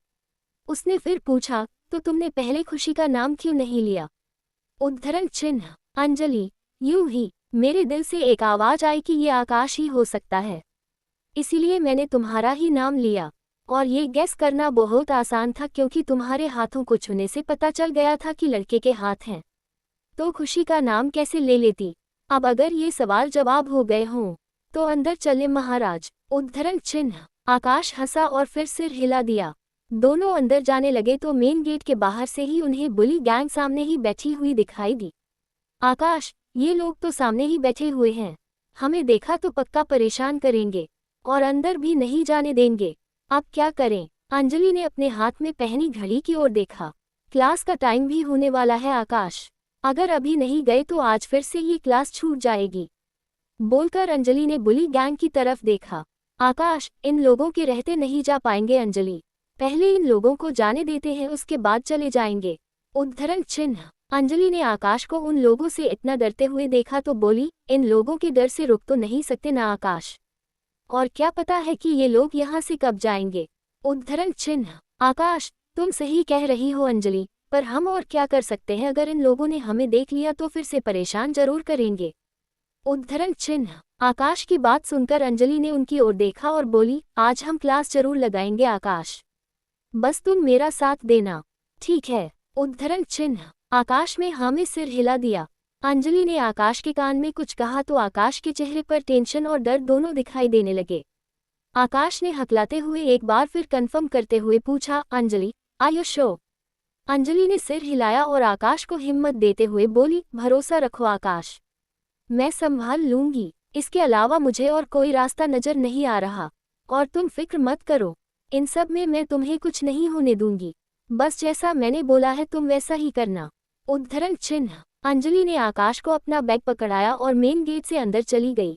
उसने फिर पूछा, तो तुमने पहले खुशी का नाम क्यों नहीं लिया? उद्धरण चिन्ह। अंजलि, यूं ही मेरे दिल से एक आवाज आई कि ये आकाश ही हो सकता है, इसीलिए मैंने तुम्हारा ही नाम लिया। और ये गेस करना बहुत आसान था क्योंकि तुम्हारे हाथों को छूने से पता चल गया था कि लड़के के हाथ हैं। तो खुशी का नाम कैसे ले लेती? अब अगर ये सवाल जवाब हो गए हों तो अंदर चले महाराज। उद्धरण चिन्ह। आकाश हंसा और फिर सिर हिला दिया। दोनों अंदर जाने लगे तो मेन गेट के बाहर से ही उन्हें बुली गैंग सामने ही बैठी हुई दिखाई दी। आकाश, ये लोग तो सामने ही बैठे हुए हैं, हमें देखा तो पक्का परेशान करेंगे और अंदर भी नहीं जाने देंगे। अब क्या करें? अंजलि ने अपने हाथ में पहनी घड़ी की ओर देखा। क्लास का टाइम भी होने वाला है आकाश, अगर अभी नहीं गए तो आज फिर से ये क्लास छूट जाएगी, बोलकर अंजलि ने बुली गैंग की तरफ देखा। आकाश, इन लोगों के रहते नहीं जा पाएंगे अंजलि, पहले इन लोगों को जाने देते हैं, उसके बाद चले जाएंगे। उद्धरण चिन्ह। अंजलि ने आकाश को उन लोगों से इतना डरते हुए देखा तो बोली, इन लोगों के डर से रुक तो नहीं सकते ना आकाश, और क्या पता है कि ये लोग यहाँ से कब जाएंगे। उद्धरण चिन्ह। आकाश, तुम सही कह रही हो अंजलि, पर हम और क्या कर सकते हैं? अगर इन लोगों ने हमें देख लिया तो फिर से परेशान जरूर करेंगे। उद्धरण चिन्ह। आकाश की बात सुनकर अंजलि ने उनकी ओर देखा और बोली, आज हम क्लास जरूर लगाएंगे आकाश, बस तुम मेरा साथ देना, ठीक है? उद्धरण चिन्ह। आकाश में हाँ में सिर हिला दिया। अंजलि ने आकाश के कान में कुछ कहा तो आकाश के चेहरे पर टेंशन और डर दोनों दिखाई देने लगे। आकाश ने हकलाते हुए एक बार फिर कंफर्म करते हुए पूछा, Anjali, are you sure? Anjali ने सिर हिलाया और आकाश को हिम्मत देते हुए बोली, भरोसा रखो आकाश, मैं संभाल लूंगी, इसके अलावा मुझे और कोई रास्ता नजर नहीं आ रहा, और तुम फिक्र मत करो, इन सब में मैं तुम्हें कुछ नहीं होने दूंगी, बस जैसा मैंने बोला है तुम वैसा ही करना। उद्धरण चिन्ह। अंजलि ने आकाश को अपना बैग पकड़ाया और मेन गेट से अंदर चली गई।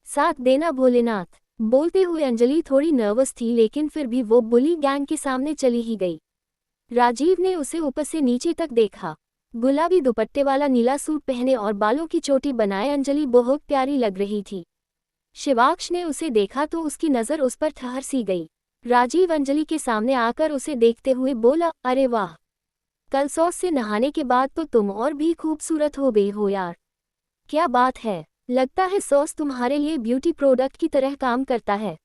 साथ देना भोलेनाथ, बोलते हुए अंजलि थोड़ी नर्वस थी, लेकिन फिर भी वो बुली गैंग के सामने चली ही गई। राजीव ने उसे ऊपर से नीचे तक देखा। गुलाबी दुपट्टे वाला नीला सूट पहने और बालों की चोटी बनाए अंजलि बहुत प्यारी लग रही थी। शिवाक्ष ने उसे देखा तो उसकी नज़र उस पर ठहर सी गई। राजीव अंजलि के सामने आकर उसे देखते हुए बोला, अरे वाह, कल सॉस से नहाने के बाद तो तुम और भी खूबसूरत हो गई हो यार, क्या बात है, लगता है सॉस तुम्हारे लिए ब्यूटी प्रोडक्ट की तरह काम करता है।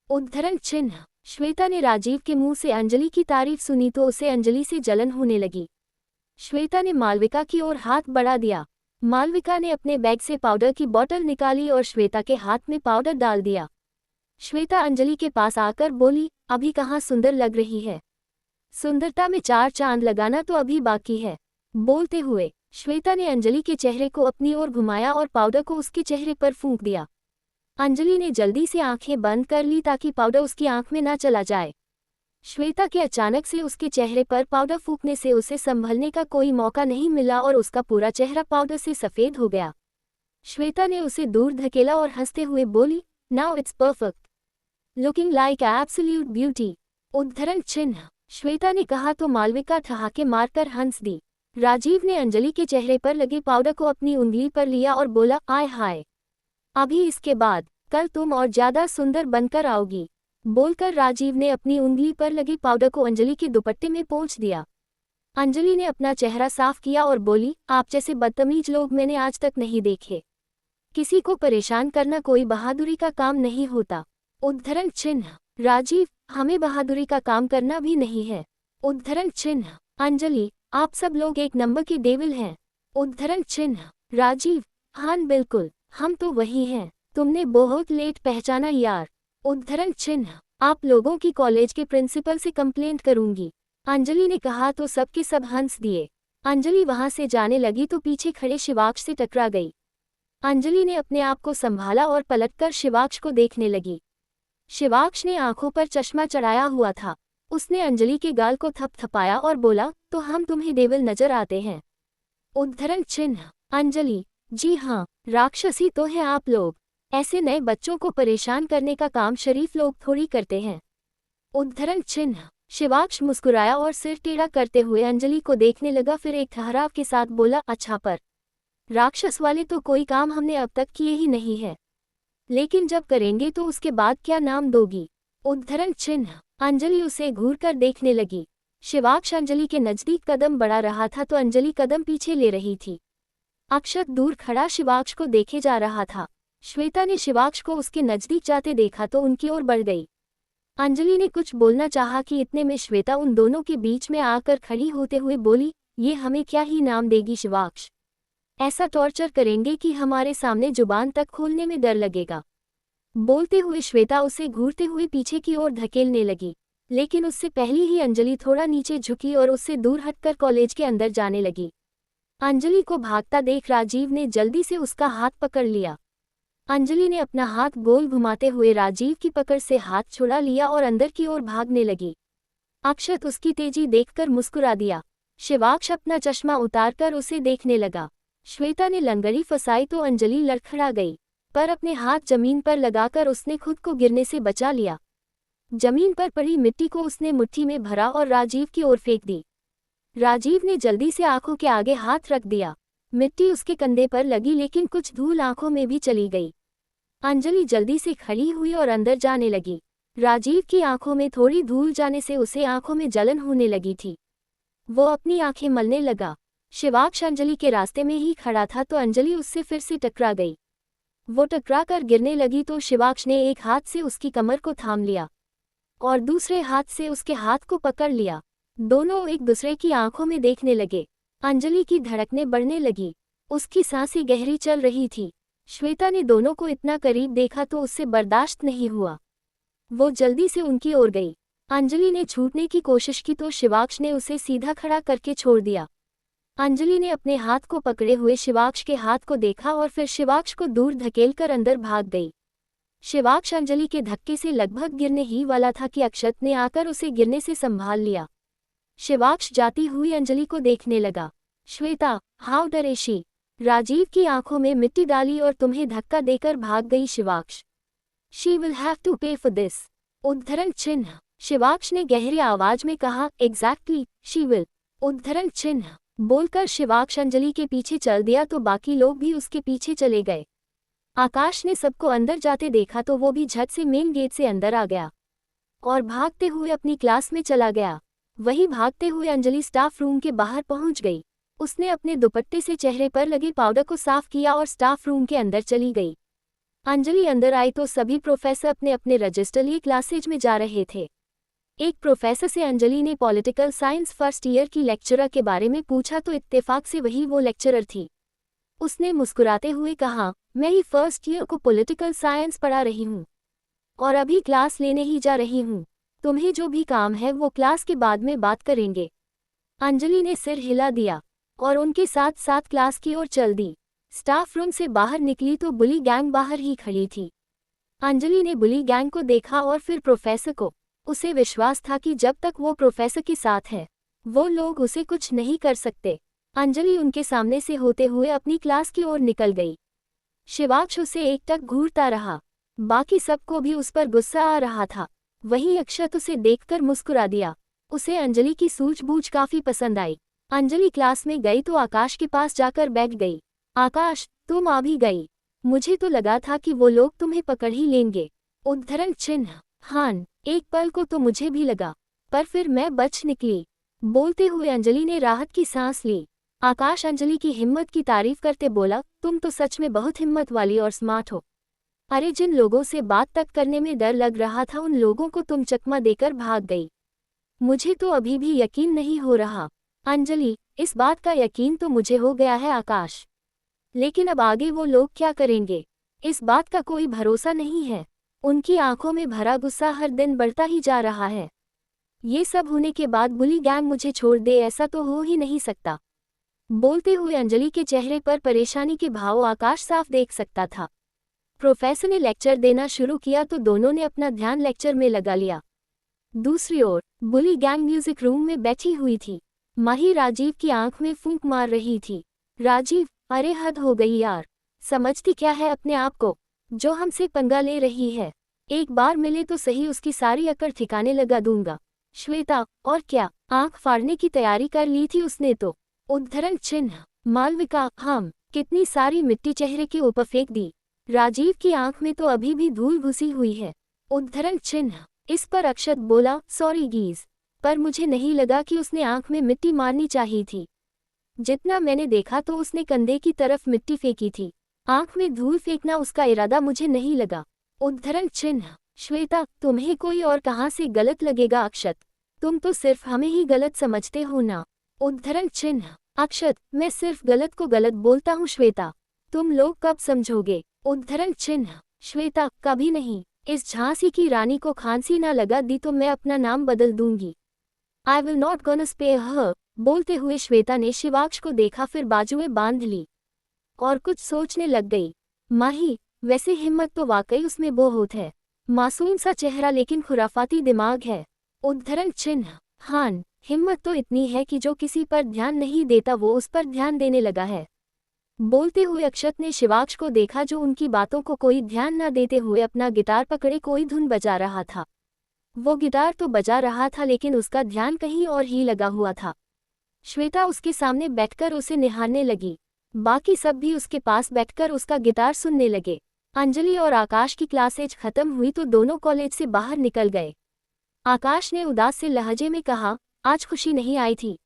उद्धरण चिन्ह। श्वेता ने राजीव के मुंह से अंजलि की तारीफ सुनी तो उसे अंजलि से जलन होने लगी। श्वेता ने मालविका की ओर हाथ बढ़ा दिया। मालविका ने अपने बैग से पाउडर की बोतल निकाली और श्वेता के हाथ में पाउडर डाल दिया। श्वेता अंजलि के पास आकर बोली, अभी कहाँ सुंदर लग रही है, सुंदरता में 4 चांद लगाना तो अभी बाकी है। बोलते हुए श्वेता ने अंजलि के चेहरे को अपनी ओर घुमाया और पाउडर को उसके चेहरे पर फूंक दिया। अंजलि ने जल्दी से आंखें बंद कर ली ताकि पाउडर उसकी आंख में ना चला जाए। श्वेता के अचानक से उसके चेहरे पर पाउडर फूंकने से उसे संभलने का कोई मौका नहीं मिला और उसका पूरा चेहरा पाउडर से सफ़ेद हो गया। श्वेता ने उसे दूर धकेला और हंसते हुए बोली, now it's perfect, looking like absolute beauty. उद्धरण चिन्ह। श्वेता ने कहा तो मालविका ठहाके मारकर हंस दी। राजीव ने अंजलि के चेहरे पर लगे पाउडर को अपनी उंगली पर लिया और बोला, आय हाय, अभी इसके बाद कल तुम और ज्यादा सुंदर बनकर आओगी। बोलकर राजीव ने अपनी उंगली पर लगे पाउडर को अंजलि के दुपट्टे में पोंछ दिया। अंजलि ने अपना चेहरा साफ किया और बोली, आप जैसे बदतमीज लोग मैंने आज तक नहीं देखे, किसी को परेशान करना कोई बहादुरी का काम नहीं होता। उद्धरण चिन्ह। राजीव, हमें बहादुरी का काम करना भी नहीं है। उद्धरण चिन्ह। अंजलि, आप सब लोग एक नंबर के डेविल हैं। उद्धरण चिन्ह। राजीव, हाँ बिल्कुल, हम तो वही हैं। तुमने बहुत लेट पहचाना यार। उद्धरण चिन्ह, आप लोगों की कॉलेज के प्रिंसिपल से कंप्लेंट करूंगी। अंजलि ने कहा तो सबके सब हंस दिए। अंजलि वहां से जाने लगी तो पीछे खड़े शिवाक्ष से टकरा गई। अंजलि ने अपने आप को संभाला और पलटकर शिवाक्ष को देखने लगी। शिवाक्ष ने आंखों पर चश्मा चढ़ाया हुआ था। उसने अंजलि के गाल को थपथपाया और बोला, तो हम तुम्हें देवल नजर आते हैं? उद्धरण चिन्ह, अंजलि, जी हाँ, राक्षसी तो हैं आप लोग। ऐसे नए बच्चों को परेशान करने का काम शरीफ लोग थोड़ी करते हैं। उद्धरण चिन्ह, शिवाक्ष मुस्कुराया और सिर टेढ़ा करते हुए अंजलि को देखने लगा, फिर एक ठहराव के साथ बोला, अच्छा पर राक्षस वाले तो कोई काम हमने अब तक किए ही नहीं है, लेकिन जब करेंगे तो उसके बाद क्या नाम दोगी? उद्धरण चिन्ह, अंजलि उसे घूर कर देखने लगी। शिवाक्ष अंजलि के नजदीक कदम बढ़ा रहा था तो अंजलि कदम पीछे ले रही थी। अक्षत दूर खड़ा शिवाक्ष को देखे जा रहा था। श्वेता ने शिवाक्ष को उसके नजदीक जाते देखा तो उनकी ओर बढ़ गई। अंजलि ने कुछ बोलना चाहा कि इतने में श्वेता उन दोनों के बीच में आकर खड़ी होते हुए बोली, ये हमें क्या ही नाम देगी शिवाक्ष? ऐसा टॉर्चर करेंगे कि हमारे सामने जुबान तक खोलने में डर लगेगा। बोलते हुए श्वेता उसे घूरते हुए पीछे की ओर धकेलने लगी, लेकिन उससे पहले ही अंजलि थोड़ा नीचे झुकी और उससे दूर हटकर कॉलेज के अंदर जाने लगी। अंजलि को भागता देख राजीव ने जल्दी से उसका हाथ पकड़ लिया। अंजलि ने अपना हाथ गोल घुमाते हुए राजीव की पकड़ से हाथ छुड़ा लिया और अंदर की ओर भागने लगी। अक्षत उसकी तेजी देखकर मुस्कुरा दिया। शिवाक्ष अपना चश्मा उतारकर उसे देखने लगा। श्वेता ने लंगड़ी फंसाई तो अंजलि लड़खड़ा गई, पर अपने हाथ जमीन पर लगाकर उसने खुद को गिरने से बचा लिया। जमीन पर पड़ी मिट्टी को उसने मुट्ठी में भरा और राजीव की ओर फेंक दी। राजीव ने जल्दी से आंखों के आगे हाथ रख दिया। मिट्टी उसके कंधे पर लगी, लेकिन कुछ धूल आंखों में भी चली गई। अंजलि जल्दी से खड़ी हुई और अंदर जाने लगी। राजीव की आंखों में थोड़ी धूल जाने से उसे आंखों में जलन होने लगी थी। वो अपनी आंखें मलने लगा। शिवाक्ष अंजलि के रास्ते में ही खड़ा था तो अंजलि उससे फिर से टकरा गई। वो टकरा कर गिरने लगी तो शिवाक्ष ने एक हाथ से उसकी कमर को थाम लिया और दूसरे हाथ से उसके हाथ को पकड़ लिया। दोनों एक दूसरे की आंखों में देखने लगे। अंजलि की धड़कनें बढ़ने लगी, उसकी सांसें गहरी चल रही थी। श्वेता ने दोनों को इतना करीब देखा तो उससे बर्दाश्त नहीं हुआ। वो जल्दी से उनकी ओर गई। अंजलि ने छूटने की कोशिश की तो शिवाक्ष ने उसे सीधा खड़ा करके छोड़ दिया। अंजलि ने अपने हाथ को पकड़े हुए शिवाक्ष के हाथ को देखा और फिर शिवाक्ष को दूर धकेलकर अंदर भाग गई। शिवाक्ष अंजलि के धक्के से लगभग गिरने ही वाला था कि अक्षत ने आकर उसे गिरने से संभाल लिया। शिवाक्ष जाती हुई अंजलि को देखने लगा। श्वेता, हाउ डरेशी? राजीव की आंखों में मिट्टी डाली और तुम्हें धक्का देकर भाग गई Shivaksh. She will have to pay for this. उद्धरण चिन्ह, शिवाक्ष ने गहरी आवाज में कहा, एग्जैक्टली, शी विल। उद्धरण चिन्ह बोलकर शिवाक्ष अंजलि के पीछे चल दिया तो बाकी लोग भी उसके पीछे चले गए। आकाश ने सबको अंदर जाते देखा तो वो भी झट से मेन गेट से अंदर आ गया और भागते हुए अपनी क्लास में चला गया। वहीं भागते हुए अंजलि स्टाफ रूम के बाहर पहुंच गई। उसने अपने दुपट्टे से चेहरे पर लगे पाउडर को साफ किया और स्टाफ रूम के अंदर चली गई। अंजलि अंदर आई तो सभी प्रोफेसर अपने अपने रजिस्टर लिए क्लासेज में जा रहे थे। एक प्रोफेसर से अंजलि ने पॉलिटिकल साइंस फर्स्ट ईयर की लेक्चरर के बारे में पूछा तो इत्तेफाक से वही वो लेक्चरर थी। उसने मुस्कुराते हुए कहा, मैं ही फर्स्ट ईयर को पॉलिटिकल साइंस पढ़ा रही हूँ और अभी क्लास लेने ही जा रही हूँ। तुम्हें जो भी काम है वो क्लास के बाद में बात करेंगे। अंजलि ने सिर हिला दिया और उनके साथ साथ क्लास की ओर चल दी। स्टाफ रूम से बाहर निकली तो बुली गैंग बाहर ही खड़ी थी। अंजलि ने बुली गैंग को देखा और फिर प्रोफेसर को। उसे विश्वास था कि जब तक वो प्रोफेसर के साथ है वो लोग उसे कुछ नहीं कर सकते। अंजलि उनके सामने से होते हुए अपनी क्लास की ओर निकल गई। शिवाक्ष उसे एकटक घूरता रहा। बाकी सबको भी उस पर गुस्सा आ रहा था। वहीं अक्षत उसे देखकर मुस्कुरा दिया। उसे अंजलि की सूझबूझ काफी पसंद आई। अंजलि क्लास में गई तो आकाश के पास जाकर बैठ गई। आकाश, तुम आ भी गई। मुझे तो लगा था कि वो लोग तुम्हें पकड़ ही लेंगे। उद्धरण चिन्ह, हान, एक पल को तो मुझे भी लगा, पर फिर मैं बच निकली। बोलते हुए अंजलि ने राहत की सांस ली। आकाश अंजलि की हिम्मत की तारीफ करते बोला, तुम तो सच में बहुत हिम्मत वाली और स्मार्ट हो। अरे जिन लोगों से बात तक करने में डर लग रहा था उन लोगों को तुम चकमा देकर भाग गई। मुझे तो अभी भी यकीन नहीं हो रहा। अंजलि, इस बात का यकीन तो मुझे हो गया है आकाश। लेकिन अब आगे वो लोग क्या करेंगे, इस बात का कोई भरोसा नहीं है। उनकी आंखों में भरा गुस्सा हर दिन बढ़ता ही जा रहा है। ये सब होने के बाद बुली गैंग मुझे छोड़ दे, ऐसा तो हो ही नहीं सकता। बोलते हुए अंजलि के चेहरे पर परेशानी के भाव आकाश साफ देख सकता था। प्रोफेसर ने लेक्चर देना शुरू किया तो दोनों ने अपना ध्यान लेक्चर में लगा लिया। दूसरी ओर बुली गैंग म्यूजिक रूम में बैठी हुई थी। माही राजीव की आंख में फूंक मार रही थी। राजीव, अरे हद हो गई यार, समझती क्या है अपने आप को, जो हमसे पंगा ले रही है। एक बार मिले तो सही, उसकी सारी अकड़ ठिकाने लगा दूंगा। श्वेता, और क्या, आंख फाड़ने की तैयारी कर ली थी उसने तो। उद्धरण चिन्ह। मालविका, हम कितनी सारी मिट्टी चेहरे के ऊपर फेंक दी। राजीव की आंख में तो अभी भी धूल घुसी हुई है। उद्धरण चिन्ह। इस पर अक्षत बोला, सॉरी गीज, पर मुझे नहीं लगा कि उसने आंख में मिट्टी मारनी चाहिए थी। जितना मैंने देखा तो उसने कंधे की तरफ मिट्टी फेंकी थी। आंख में धूल फेंकना उसका इरादा मुझे नहीं लगा। उद्धरण चिन्ह। श्वेता, तुम्हें कोई और कहाँ से गलत लगेगा अक्षत, तुम तो सिर्फ हमें ही गलत समझते हो ना। उद्धरण चिन्ह। अक्षत, मैं सिर्फ गलत को गलत बोलता हूँ श्वेता, तुम लोग कब समझोगे। उद्धरण चिन्ह। श्वेता, कभी नहीं। इस झांसी की रानी को खांसी ना लगा दी तो मैं अपना नाम बदल दूंगी। I will not gonna spare her. बोलते हुए श्वेता ने शिवाक्ष को देखा, फिर बाजुएं बांध ली और कुछ सोचने लग गई। माही, वैसे हिम्मत तो वाकई उसमें बहुत है। मासूम सा चेहरा लेकिन खुराफाती दिमाग है। उद्धरण चिन्ह। हान, हिम्मत तो इतनी है कि जो किसी पर ध्यान नहीं देता वो उस पर ध्यान देने लगा है। बोलते हुए अक्षत ने शिवाक्ष को देखा, जो उनकी बातों को कोई ध्यान न देते हुए अपना गिटार पकड़े कोई धुन बजा रहा था। वो गिटार तो बजा रहा था लेकिन उसका ध्यान कहीं और ही लगा हुआ था। श्वेता उसके सामने बैठकर उसे निहारने लगी। बाकी सब भी उसके पास बैठकर उसका गिटार सुनने लगे। अंजलि और आकाश की क्लासेज खत्म हुई तो दोनों कॉलेज से बाहर निकल गए। आकाश ने उदास से लहजे में कहा, आज खुशी नहीं आई थी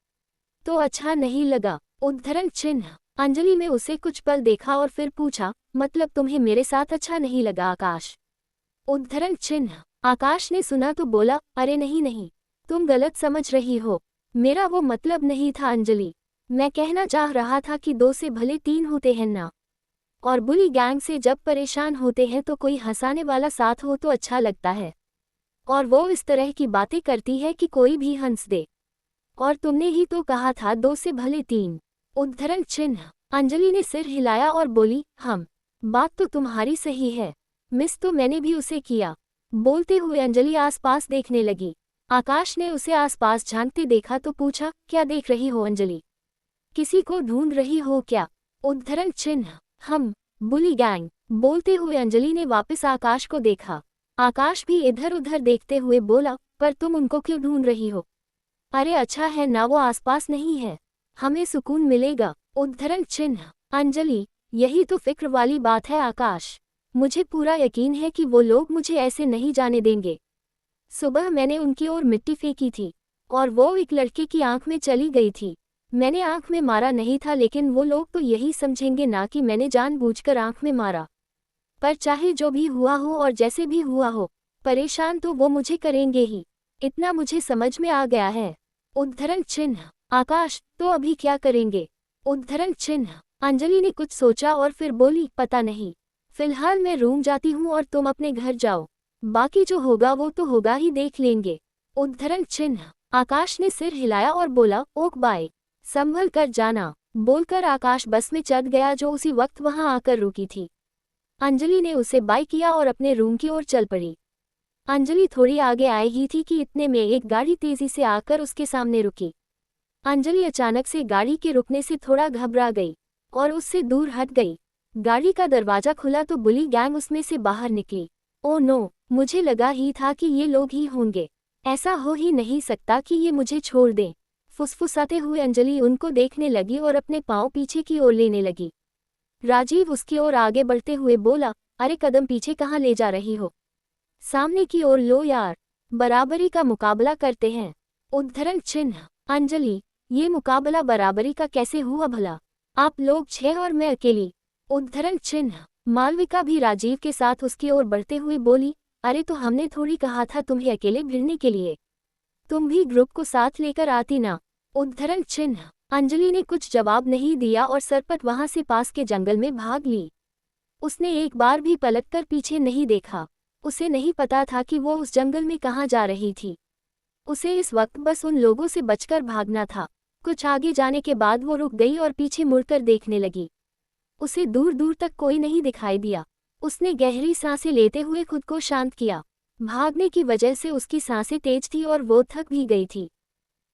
तो अच्छा नहीं लगा। उद्धरण चिन्ह। अंजलि ने उसे कुछ पल देखा और फिर पूछा, मतलब तुम्हें मेरे साथ अच्छा नहीं लगा आकाश। उद्धरण चिन्ह। आकाश ने सुना तो बोला, अरे नहीं नहीं, तुम गलत समझ रही हो, मेरा वो मतलब नहीं था अंजलि। मैं कहना चाह रहा था कि 2 से भले 3 होते हैं ना, और बुली गैंग से जब परेशान होते हैं तो कोई हंसाने वाला साथ हो तो अच्छा लगता है, और वो इस तरह की बातें करती है कि कोई भी हंस दे। और तुमने ही तो कहा था 2 से भले 3। उद्धरण चिन्ह। अंजलि ने सिर हिलाया और बोली, बात तो तुम्हारी सही है, मिस तो मैंने भी उसे किया। बोलते हुए अंजलि आसपास देखने लगी। आकाश ने उसे आसपास झांकते देखा तो पूछा, क्या देख रही हो अंजलि, किसी को ढूंढ रही हो क्या। उद्धरण चिन्ह। बुली गैंग। बोलते हुए अंजलि ने वापस आकाश को देखा। आकाश भी इधर उधर देखते हुए बोला, पर तुम उनको क्यों ढूंढ रही हो। अरे अच्छा है ना वो आसपास नहीं है, हमें सुकून मिलेगा। उद्धरण चिन्ह। अंजलि, यही तो फिक्र वाली बात है आकाश, मुझे पूरा यकीन है कि वो लोग मुझे ऐसे नहीं जाने देंगे। सुबह मैंने उनकी ओर मिट्टी फेंकी थी और वो एक लड़के की आंख में चली गई थी। मैंने आंख में मारा नहीं था, लेकिन वो लोग तो यही समझेंगे ना कि मैंने जानबूझकर आंख में मारा। पर चाहे जो भी हुआ हो और जैसे भी हुआ हो, परेशान तो वो मुझे करेंगे ही, इतना मुझे समझ में आ गया है। उद्धरण चिन्ह। आकाश, तो अभी क्या करेंगे। उद्धरण चिन्ह। अंजलि ने कुछ सोचा और फिर बोली, पता नहीं, फिलहाल मैं रूम जाती हूँ और तुम अपने घर जाओ, बाकी जो होगा वो तो होगा ही, देख लेंगे। उद्धरण चिन्ह। आकाश ने सिर हिलाया और बोला, ओक बाय, संभल कर जाना। बोलकर आकाश बस में चढ़ गया जो उसी वक्त वहां आकर रुकी थी। अंजलि ने उसे बाय किया और अपने रूम की ओर चल पड़ी। अंजलि थोड़ी आगे आई ही थी कि इतने में एक गाड़ी तेजी से आकर उसके सामने रुकी। अंजलि अचानक से गाड़ी के रुकने से थोड़ा घबरा गई और उससे दूर हट गई। गाड़ी का दरवाजा खुला तो बुली गैंग उसमें से बाहर निकली। ओ नो, मुझे लगा ही था कि ये लोग ही होंगे, ऐसा हो ही नहीं सकता कि ये मुझे छोड़ दें। फुसफुसाते हुए अंजलि उनको देखने लगी और अपने पांव पीछे की ओर लेने लगी। राजीव उसकी ओर आगे बढ़ते हुए बोला, अरे कदम पीछे कहाँ ले जा रही हो, सामने की ओर लो यार, बराबरी का मुकाबला करते हैं। उद्धरण चिन्ह। अंजलि, ये मुकाबला बराबरी का कैसे हुआ भला, आप लोग 6 और मैं अकेली। उद्धरण चिन्ह। मालविका भी राजीव के साथ उसकी ओर बढ़ते हुए बोली, अरे तो हमने थोड़ी कहा था तुम्हें अकेले भिड़ने के लिए, तुम भी ग्रुप को साथ लेकर आती ना। उद्धरण चिन्ह। अंजलि ने कुछ जवाब नहीं दिया और सरपट वहां से पास के जंगल में भाग ली। उसने एक बार भी पलटकर पीछे नहीं देखा। उसे नहीं पता था कि वो उस जंगल में कहाँ जा रही थी। उसे इस वक्त बस उन लोगों से बचकर भागना था। कुछ आगे जाने के बाद वो रुक गई और पीछे मुड़कर देखने लगी। उसे दूर दूर तक कोई नहीं दिखाई दिया। उसने गहरी सांसें लेते हुए खुद को शांत किया। भागने की वजह से उसकी सांसें तेज थी और वो थक भी गई थी।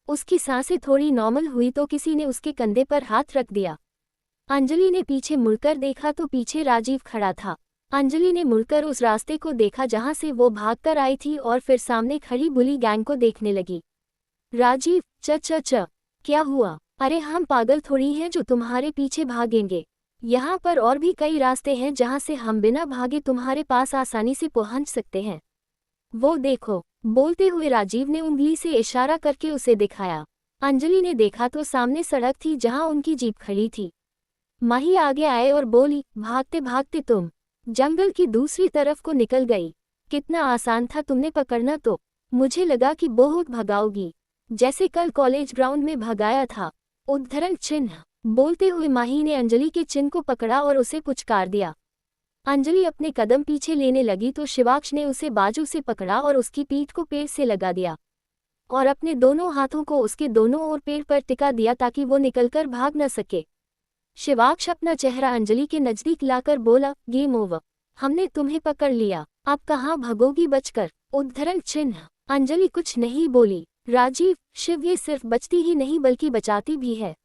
उसकी सांसें थोड़ी नॉर्मल हुई तो किसी ने उसके कंधे पर हाथ रख दिया। अंजलि ने पीछे मुड़कर देखा तो पीछे राजीव खड़ा था। अंजलि ने मुड़कर उस रास्ते को देखा जहां से वो भागकर आई थी और फिर सामने खड़ी बुली गैंग को देखने लगी। राजीव, च क्या हुआ? अरे हम पागल थोड़ी हैं जो तुम्हारे पीछे भागेंगे। यहाँ पर और भी कई रास्ते हैं जहाँ से हम बिना भागे तुम्हारे पास आसानी से पहुँच सकते हैं। वो देखो। बोलते हुए राजीव ने उंगली से इशारा करके उसे दिखाया। अंजलि ने देखा तो सामने सड़क थी जहाँ उनकी जीप खड़ी थी। माही आगे आए और बोली, भागते भागते तुम जंगल की दूसरी तरफ को निकल गई। कितना आसान था तुमने पकड़ना तो। मुझे लगा कि बहुत भगाओगी, जैसे कल कॉलेज ग्राउंड में भगाया था। उद्धरण चिन्ह। बोलते हुए माही ने अंजलि के चिन्ह को पकड़ा और उसे पुचकार दिया। अंजलि अपने कदम पीछे लेने लगी तो शिवाक्ष ने उसे बाजू से पकड़ा और उसकी पीठ को पेड़ से लगा दिया और अपने दोनों हाथों को उसके दोनों ओर पेड़ पर टिका दिया ताकि वो निकलकर भाग न सके। शिवाक्ष अपना चेहरा अंजलि के नजदीक लाकर बोला, गेम ओवर, हमने तुम्हें पकड़ लिया, अब कहाँ भगोगी बचकर। उद्धरण चिन्ह। अंजलि कुछ नहीं बोली। राजीव, शिव ये सिर्फ बचती ही नहीं बल्कि बचाती भी है।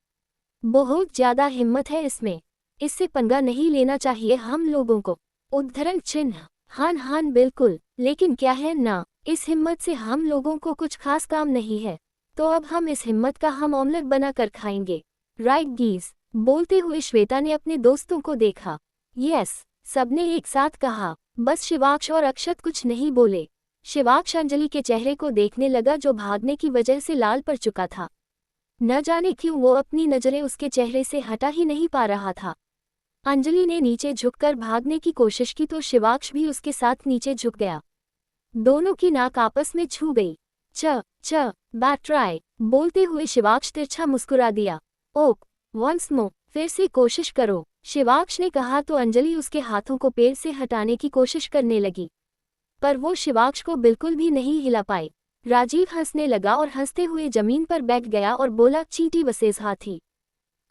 बहुत ज्यादा हिम्मत है इसमें। इससे पंगा नहीं लेना चाहिए हम लोगों को। उद्धरण चिन्ह। हान हान बिल्कुल, लेकिन क्या है ना, इस हिम्मत से हम लोगों को कुछ खास काम नहीं है, तो अब हम इस हिम्मत का हम ऑमलेट बनाकर खाएंगे। राइट गीज। बोलते हुए श्वेता ने अपने दोस्तों को देखा। यस, सबने एक साथ कहा। बस शिवाक्ष और अक्षत कुछ नहीं बोले। शिवाक्ष अंजलि के चेहरे को देखने लगा जो भागने की वजह से लाल पड़ चुका था। न जाने क्यों वो अपनी नजरें उसके चेहरे से हटा ही नहीं पा रहा था। अंजलि ने नीचे झुककर भागने की कोशिश की तो शिवाक्ष भी उसके साथ नीचे झुक गया। दोनों की नाक आपस में छू गई। च बैट ट्राई। बोलते हुए शिवाक्ष तिरछा मुस्कुरा दिया। ओक, वंस मोर, फिर से कोशिश करो, शिवाक्ष ने कहा तो अंजलि उसके हाथों को पेड़ से हटाने की कोशिश करने लगी, पर वो शिवाक्ष को बिल्कुल भी नहीं हिला पाई। राजीव हंसने लगा और हंसते हुए जमीन पर बैठ गया और बोला, चींटी वसेज हाथी।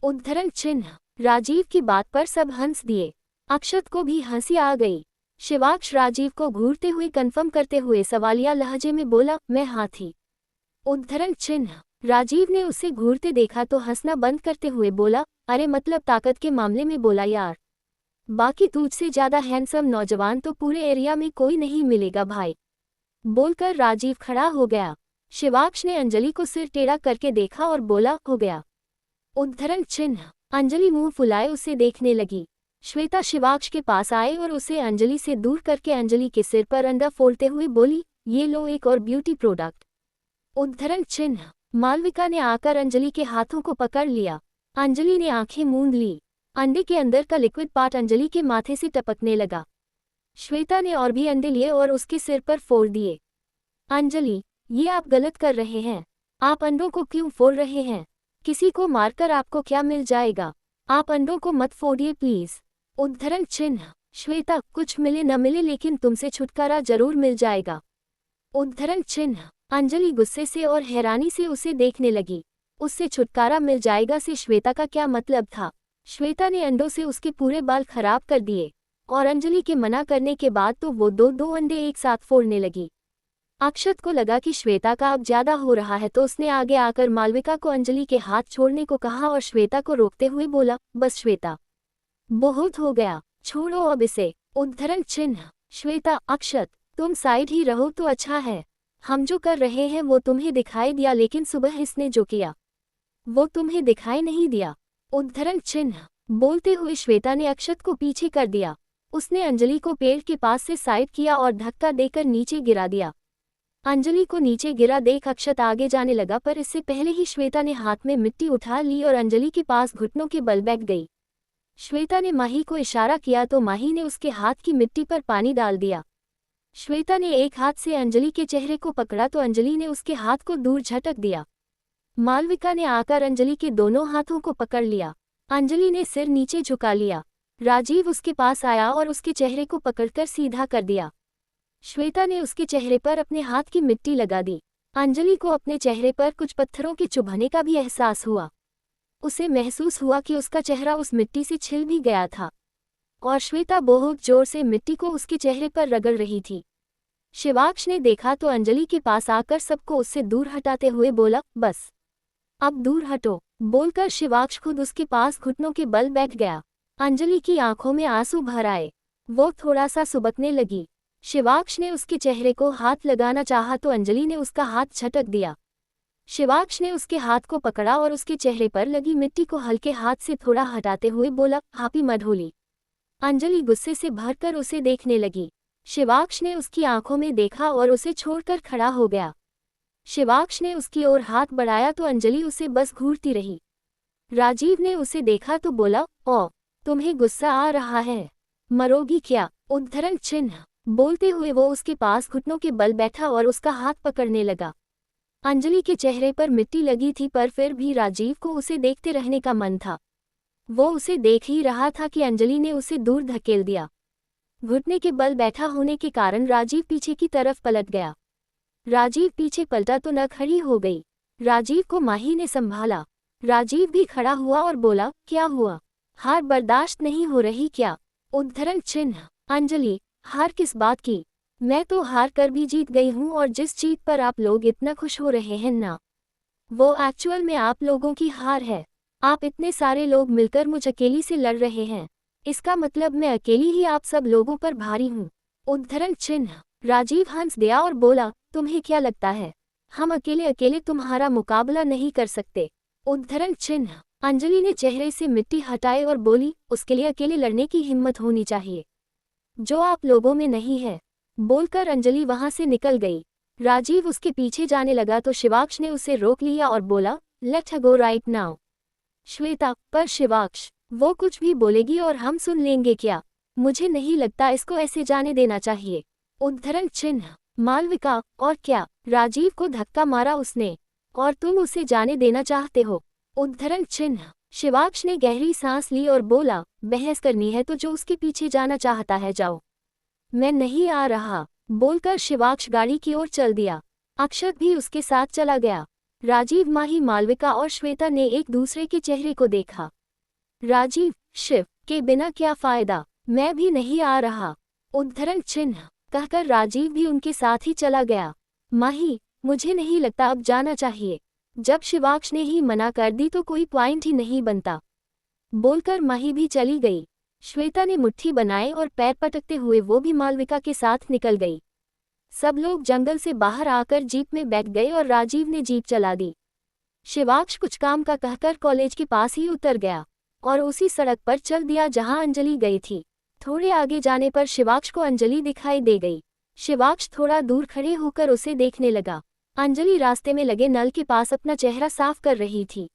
उद्धरण चिन्ह। राजीव की बात पर सब हंस दिए। अक्षत को भी हंसी आ गई। शिवाक्ष राजीव को घूरते हुए कन्फर्म करते हुए सवालिया लहजे में बोला, मैं हाथी। उद्धरण चिन्ह। राजीव ने उसे घूरते देखा तो हंसना बंद करते हुए बोला, अरे मतलब ताकत के मामले में बोला यार, बाकी तुझसे ज्यादा हैंडसम नौजवान तो पूरे एरिया में कोई नहीं मिलेगा भाई। बोलकर राजीव खड़ा हो गया। शिवाक्ष ने अंजलि को सिर टेढ़ा करके देखा और बोला, हो गया। उद्धरण चिन्ह। अंजलि मुंह फुलाए उसे देखने लगी। श्वेता शिवाक्ष के पास आए और उसे अंजलि से दूर करके अंजलि के सिर पर अंडा फोड़ते हुए बोली, ये लो एक और ब्यूटी प्रोडक्ट। उद्धरण चिन्ह। मालविका ने आकर अंजलि के हाथों को पकड़ लिया। अंजलि ने आंखें मूंद ली। अंडे के अंदर का लिक्विड पार्ट अंजलि के माथे से टपकने लगा। श्वेता ने और भी अंडे लिए और उसके सिर पर फोड़ दिए। अंजलि, ये आप गलत कर रहे हैं। आप अंडों को क्यों फोड़ रहे हैं? किसी को मारकर आपको क्या मिल जाएगा? आप अंडों को मत फोड़िए प्लीज। उद्धरण चिन्ह। श्वेता, कुछ मिले न मिले लेकिन तुमसे छुटकारा जरूर मिल जाएगा। उद्धरण चिन्ह। अंजलि गुस्से से और हैरानी से उसे देखने लगी। उससे छुटकारा मिल जाएगा से श्वेता का क्या मतलब था? श्वेता ने अंडों से उसके पूरे बाल खराब कर दिए और अंजलि के मना करने के बाद तो वो दो अंडे एक साथ फोड़ने लगी। अक्षत को लगा कि श्वेता का अब ज्यादा हो रहा है तो उसने आगे आकर मालविका को अंजलि के हाथ छोड़ने को कहा और श्वेता को रोकते हुए बोला, बस श्वेता, बहुत हो गया, छोड़ो अब इसे। उद्धरण चिन्ह। श्वेता, अक्षत, तुम साइड ही रहो तो अच्छा है। हम जो कर रहे हैं वो तुम्हें दिखाई दिया लेकिन सुबह इसने जो किया वो तुम्हें दिखाई नहीं दिया। उद्धरण चिन्ह। बोलते हुए श्वेता ने अक्षत को पीछे कर दिया। उसने अंजलि को पेड़ के पास से साइड किया और धक्का देकर नीचे गिरा दिया। अंजलि को नीचे गिरा देख अक्षत आगे जाने लगा पर इससे पहले ही श्वेता ने हाथ में मिट्टी उठा ली और अंजलि के पास घुटनों के बल बैठ गई। श्वेता ने माही को इशारा किया तो माही ने उसके हाथ की मिट्टी पर पानी डाल दिया। श्वेता ने एक हाथ से अंजलि के चेहरे को पकड़ा तो अंजलि ने उसके हाथ को दूर झटक दिया। मालविका ने आकर अंजलि के दोनों हाथों को पकड़ लिया। अंजलि ने सिर नीचे झुका लिया। राजीव उसके पास आया और उसके चेहरे को पकड़कर सीधा कर दिया। श्वेता ने उसके चेहरे पर अपने हाथ की मिट्टी लगा दी। अंजलि को अपने चेहरे पर कुछ पत्थरों के चुभने का भी एहसास हुआ। उसे महसूस हुआ कि उसका चेहरा उस मिट्टी से छिल भी गया था और श्वेता बहुत जोर से मिट्टी को उसके चेहरे पर रगड़ रही थी। शिवाक्ष ने देखा तो अंजलि के पास आकर सबको उससे दूर हटाते हुए बोला, बस अब दूर हटो। बोलकर शिवाक्ष खुद उसके पास घुटनों के बल बैठ गया। अंजलि की आंखों में आंसू भर आए। वो थोड़ा सा सुबकने लगी। शिवाक्ष ने उसके चेहरे को हाथ लगाना चाहा तो अंजलि ने उसका हाथ झटक दिया। शिवाक्ष ने उसके हाथ को पकड़ा और उसके चेहरे पर लगी मिट्टी को हल्के हाथ से थोड़ा हटाते हुए बोला, हापी मढोली। अंजलि गुस्से से भरकर उसे देखने लगी। शिवाक्ष ने उसकी आंखों में देखा और उसे छोड़कर खड़ा हो गया। शिवाक्ष ने उसकी ओर हाथ बढ़ाया तो अंजलि उसे बस घूरती रही। राजीव ने उसे देखा तो बोला, ओ, तुम्हें गुस्सा आ रहा है, मरोगी क्या? उद्धरण चिन्ह। बोलते हुए वो उसके पास घुटनों के बल बैठा और उसका हाथ पकड़ने लगा। अंजलि के चेहरे पर मिट्टी लगी थी पर फिर भी राजीव को उसे देखते रहने का मन था। वो उसे देख ही रहा था कि अंजलि ने उसे दूर धकेल दिया। घुटने के बल बैठा होने के कारण राजीव पीछे की तरफ पलट गया। राजीव पीछे पलटा तो न खड़ी हो गई। राजीव को माही ने संभाला। राजीव भी खड़ा हुआ और बोला, क्या हुआ? हार बर्दाश्त नहीं हो रही क्या? उद्धरण चिन्ह। अंजलि, हार किस बात की? मैं तो हार कर भी जीत गई हूँ और जिस जीत पर आप लोग इतना खुश हो रहे हैं ना, वो एक्चुअल में आप लोगों की हार है। आप इतने सारे लोग मिलकर मुझ अकेली से लड़ रहे हैं, इसका मतलब मैं अकेली ही आप सब लोगों पर भारी हूँ। उद्धरण चिन्ह। राजीव हंस दिया और बोला, तुम्हें क्या लगता है हम अकेले अकेले तुम्हारा मुकाबला नहीं कर सकते? उद्धरण चिन्ह। अंजलि ने चेहरे से मिट्टी हटाई और बोली, उसके लिए अकेले लड़ने की हिम्मत होनी चाहिए, जो आप लोगों में नहीं है। बोलकर अंजलि वहां से निकल गई। राजीव उसके पीछे जाने लगा तो शिवाक्ष ने उसे रोक लिया और बोला, let her go right now. Shweta, पर शिवाक्ष, वो कुछ भी बोलेगी और हम सुन लेंगे क्या? मुझे नहीं लगता इसको ऐसे जाने देना चाहिए। उद्धरण चिन्ह। मालविका, और क्या? राजीव को धक्का मारा उसने, और तुम उसे जाने देना चाहते हो? उद्धरण चिन्ह। शिवाक्ष ने गहरी सांस ली और बोला, बहस करनी है तो जो उसके पीछे जाना चाहता है जाओ, मैं नहीं आ रहा। बोलकर शिवाक्ष गाड़ी की ओर चल दिया। अक्षत भी उसके साथ चला गया। राजीव, माही, मालविका और श्वेता ने एक दूसरे के चेहरे को देखा। राजीव, शिव के बिना क्या फायदा, मैं भी नहीं आ रहा। उद्धरण चिन्ह। कहकर राजीव भी उनके साथ ही चला गया। माही, मुझे नहीं लगता अब जाना चाहिए। जब शिवाक्ष ने ही मना कर दी तो कोई पॉइंट ही नहीं बनता। बोलकर माही भी चली गई। श्वेता ने मुट्ठी बनाए और पैर पटकते हुए वो भी मालविका के साथ निकल गई। सब लोग जंगल से बाहर आकर जीप में बैठ गए और राजीव ने जीप चला दी। शिवाक्ष कुछ काम का कहकर कॉलेज के पास ही उतर गया और उसी सड़क पर चल दिया जहां अंजलि गई थी। थोड़े आगे जाने पर शिवाक्ष को अंजलि दिखाई दे गई। शिवाक्ष थोड़ा दूर खड़े होकर उसे देखने लगा। अंजलि रास्ते में लगे नल के पास अपना चेहरा साफ कर रही थी।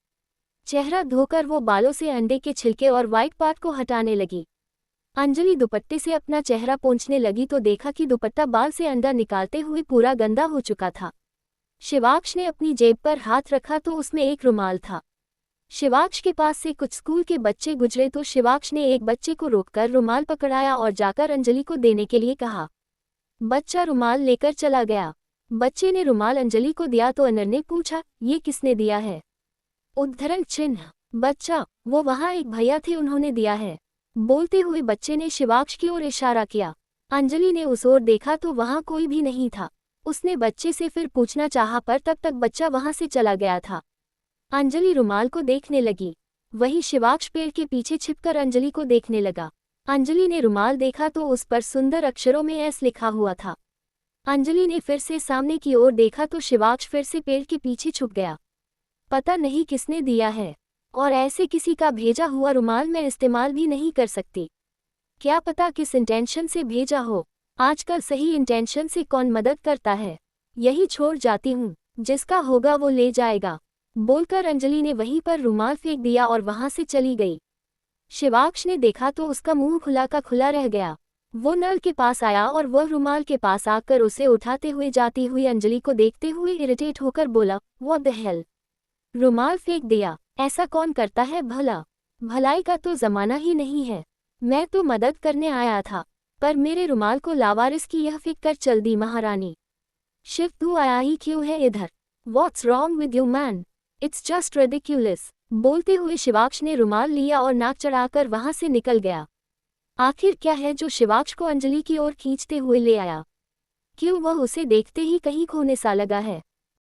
चेहरा धोकर वो बालों से अंडे के छिलके और व्हाइट पार्ट को हटाने लगी। अंजलि दुपट्टे से अपना चेहरा पोंछने लगी तो देखा कि दुपट्टा बाल से अंडा निकालते हुए पूरा गंदा हो चुका था। शिवाक्ष ने अपनी जेब पर हाथ रखा तो उसमें एक रुमाल था। शिवाक्ष के पास से कुछ स्कूल के बच्चे गुजरे तो शिवाक्ष ने एक बच्चे को रोककर रुमाल पकड़ाया और जाकर अंजलि को देने के लिए कहा। बच्चा रुमाल लेकर चला गया। बच्चे ने रुमाल अंजलि को दिया तो अनर ने पूछा, ये किसने दिया है? उद्धरण चिन्ह। बच्चा, वो वहाँ एक भैया थे, उन्होंने दिया है। बोलते हुए बच्चे ने शिवाक्ष की ओर इशारा किया। अंजलि ने उस ओर देखा तो वहाँ कोई भी नहीं था। उसने बच्चे से फिर पूछना चाहा पर तब तक बच्चा वहाँ से चला गया था। अंजलि रुमाल को देखने लगी। वही शिवाक्ष पेड़ के पीछे छिपकर अंजलि को देखने लगा। अंजलि ने रुमाल देखा तो उस पर सुंदर अक्षरों में एस लिखा हुआ था। अंजलि ने फिर से सामने की ओर देखा तो शिवाक्ष फिर से पेड़ के पीछे छुप गया। पता नहीं किसने दिया है, और ऐसे किसी का भेजा हुआ रुमाल मैं इस्तेमाल भी नहीं कर सकती। क्या पता किस इंटेंशन से भेजा हो। आजकल सही इंटेंशन से कौन मदद करता है। यही छोड़ जाती हूँ, जिसका होगा वो ले जाएगा। बोलकर अंजलि ने वहीं पर रुमाल फेंक दिया और वहां से चली गई। शिवाक्ष ने देखा तो उसका मुंह खुला का खुला रह गया। वो नल के पास आया और वह रुमाल के पास आकर उसे उठाते हुए जाती हुई अंजलि को देखते हुए इरिटेट होकर बोला, व्हाट द हेल। रुमाल फेंक दिया। ऐसा कौन करता है भला? भलाई का तो जमाना ही नहीं है। मैं तो मदद करने आया था, पर मेरे रुमाल को लावारिस की यह फेंक कर चल दी महारानी। शिव तू आया ही क्यों है इधर? What's wrong with you man? It's just ridiculous। बोलते हुए शिवाक्ष ने रुमाल लिया और नाक चढ़ाकर वहां से निकल गया। आखिर क्या है जो शिवाक्ष को अंजलि की ओर खींचते हुए ले आया? क्यों वह उसे देखते ही कहीं खोने सा लगा है?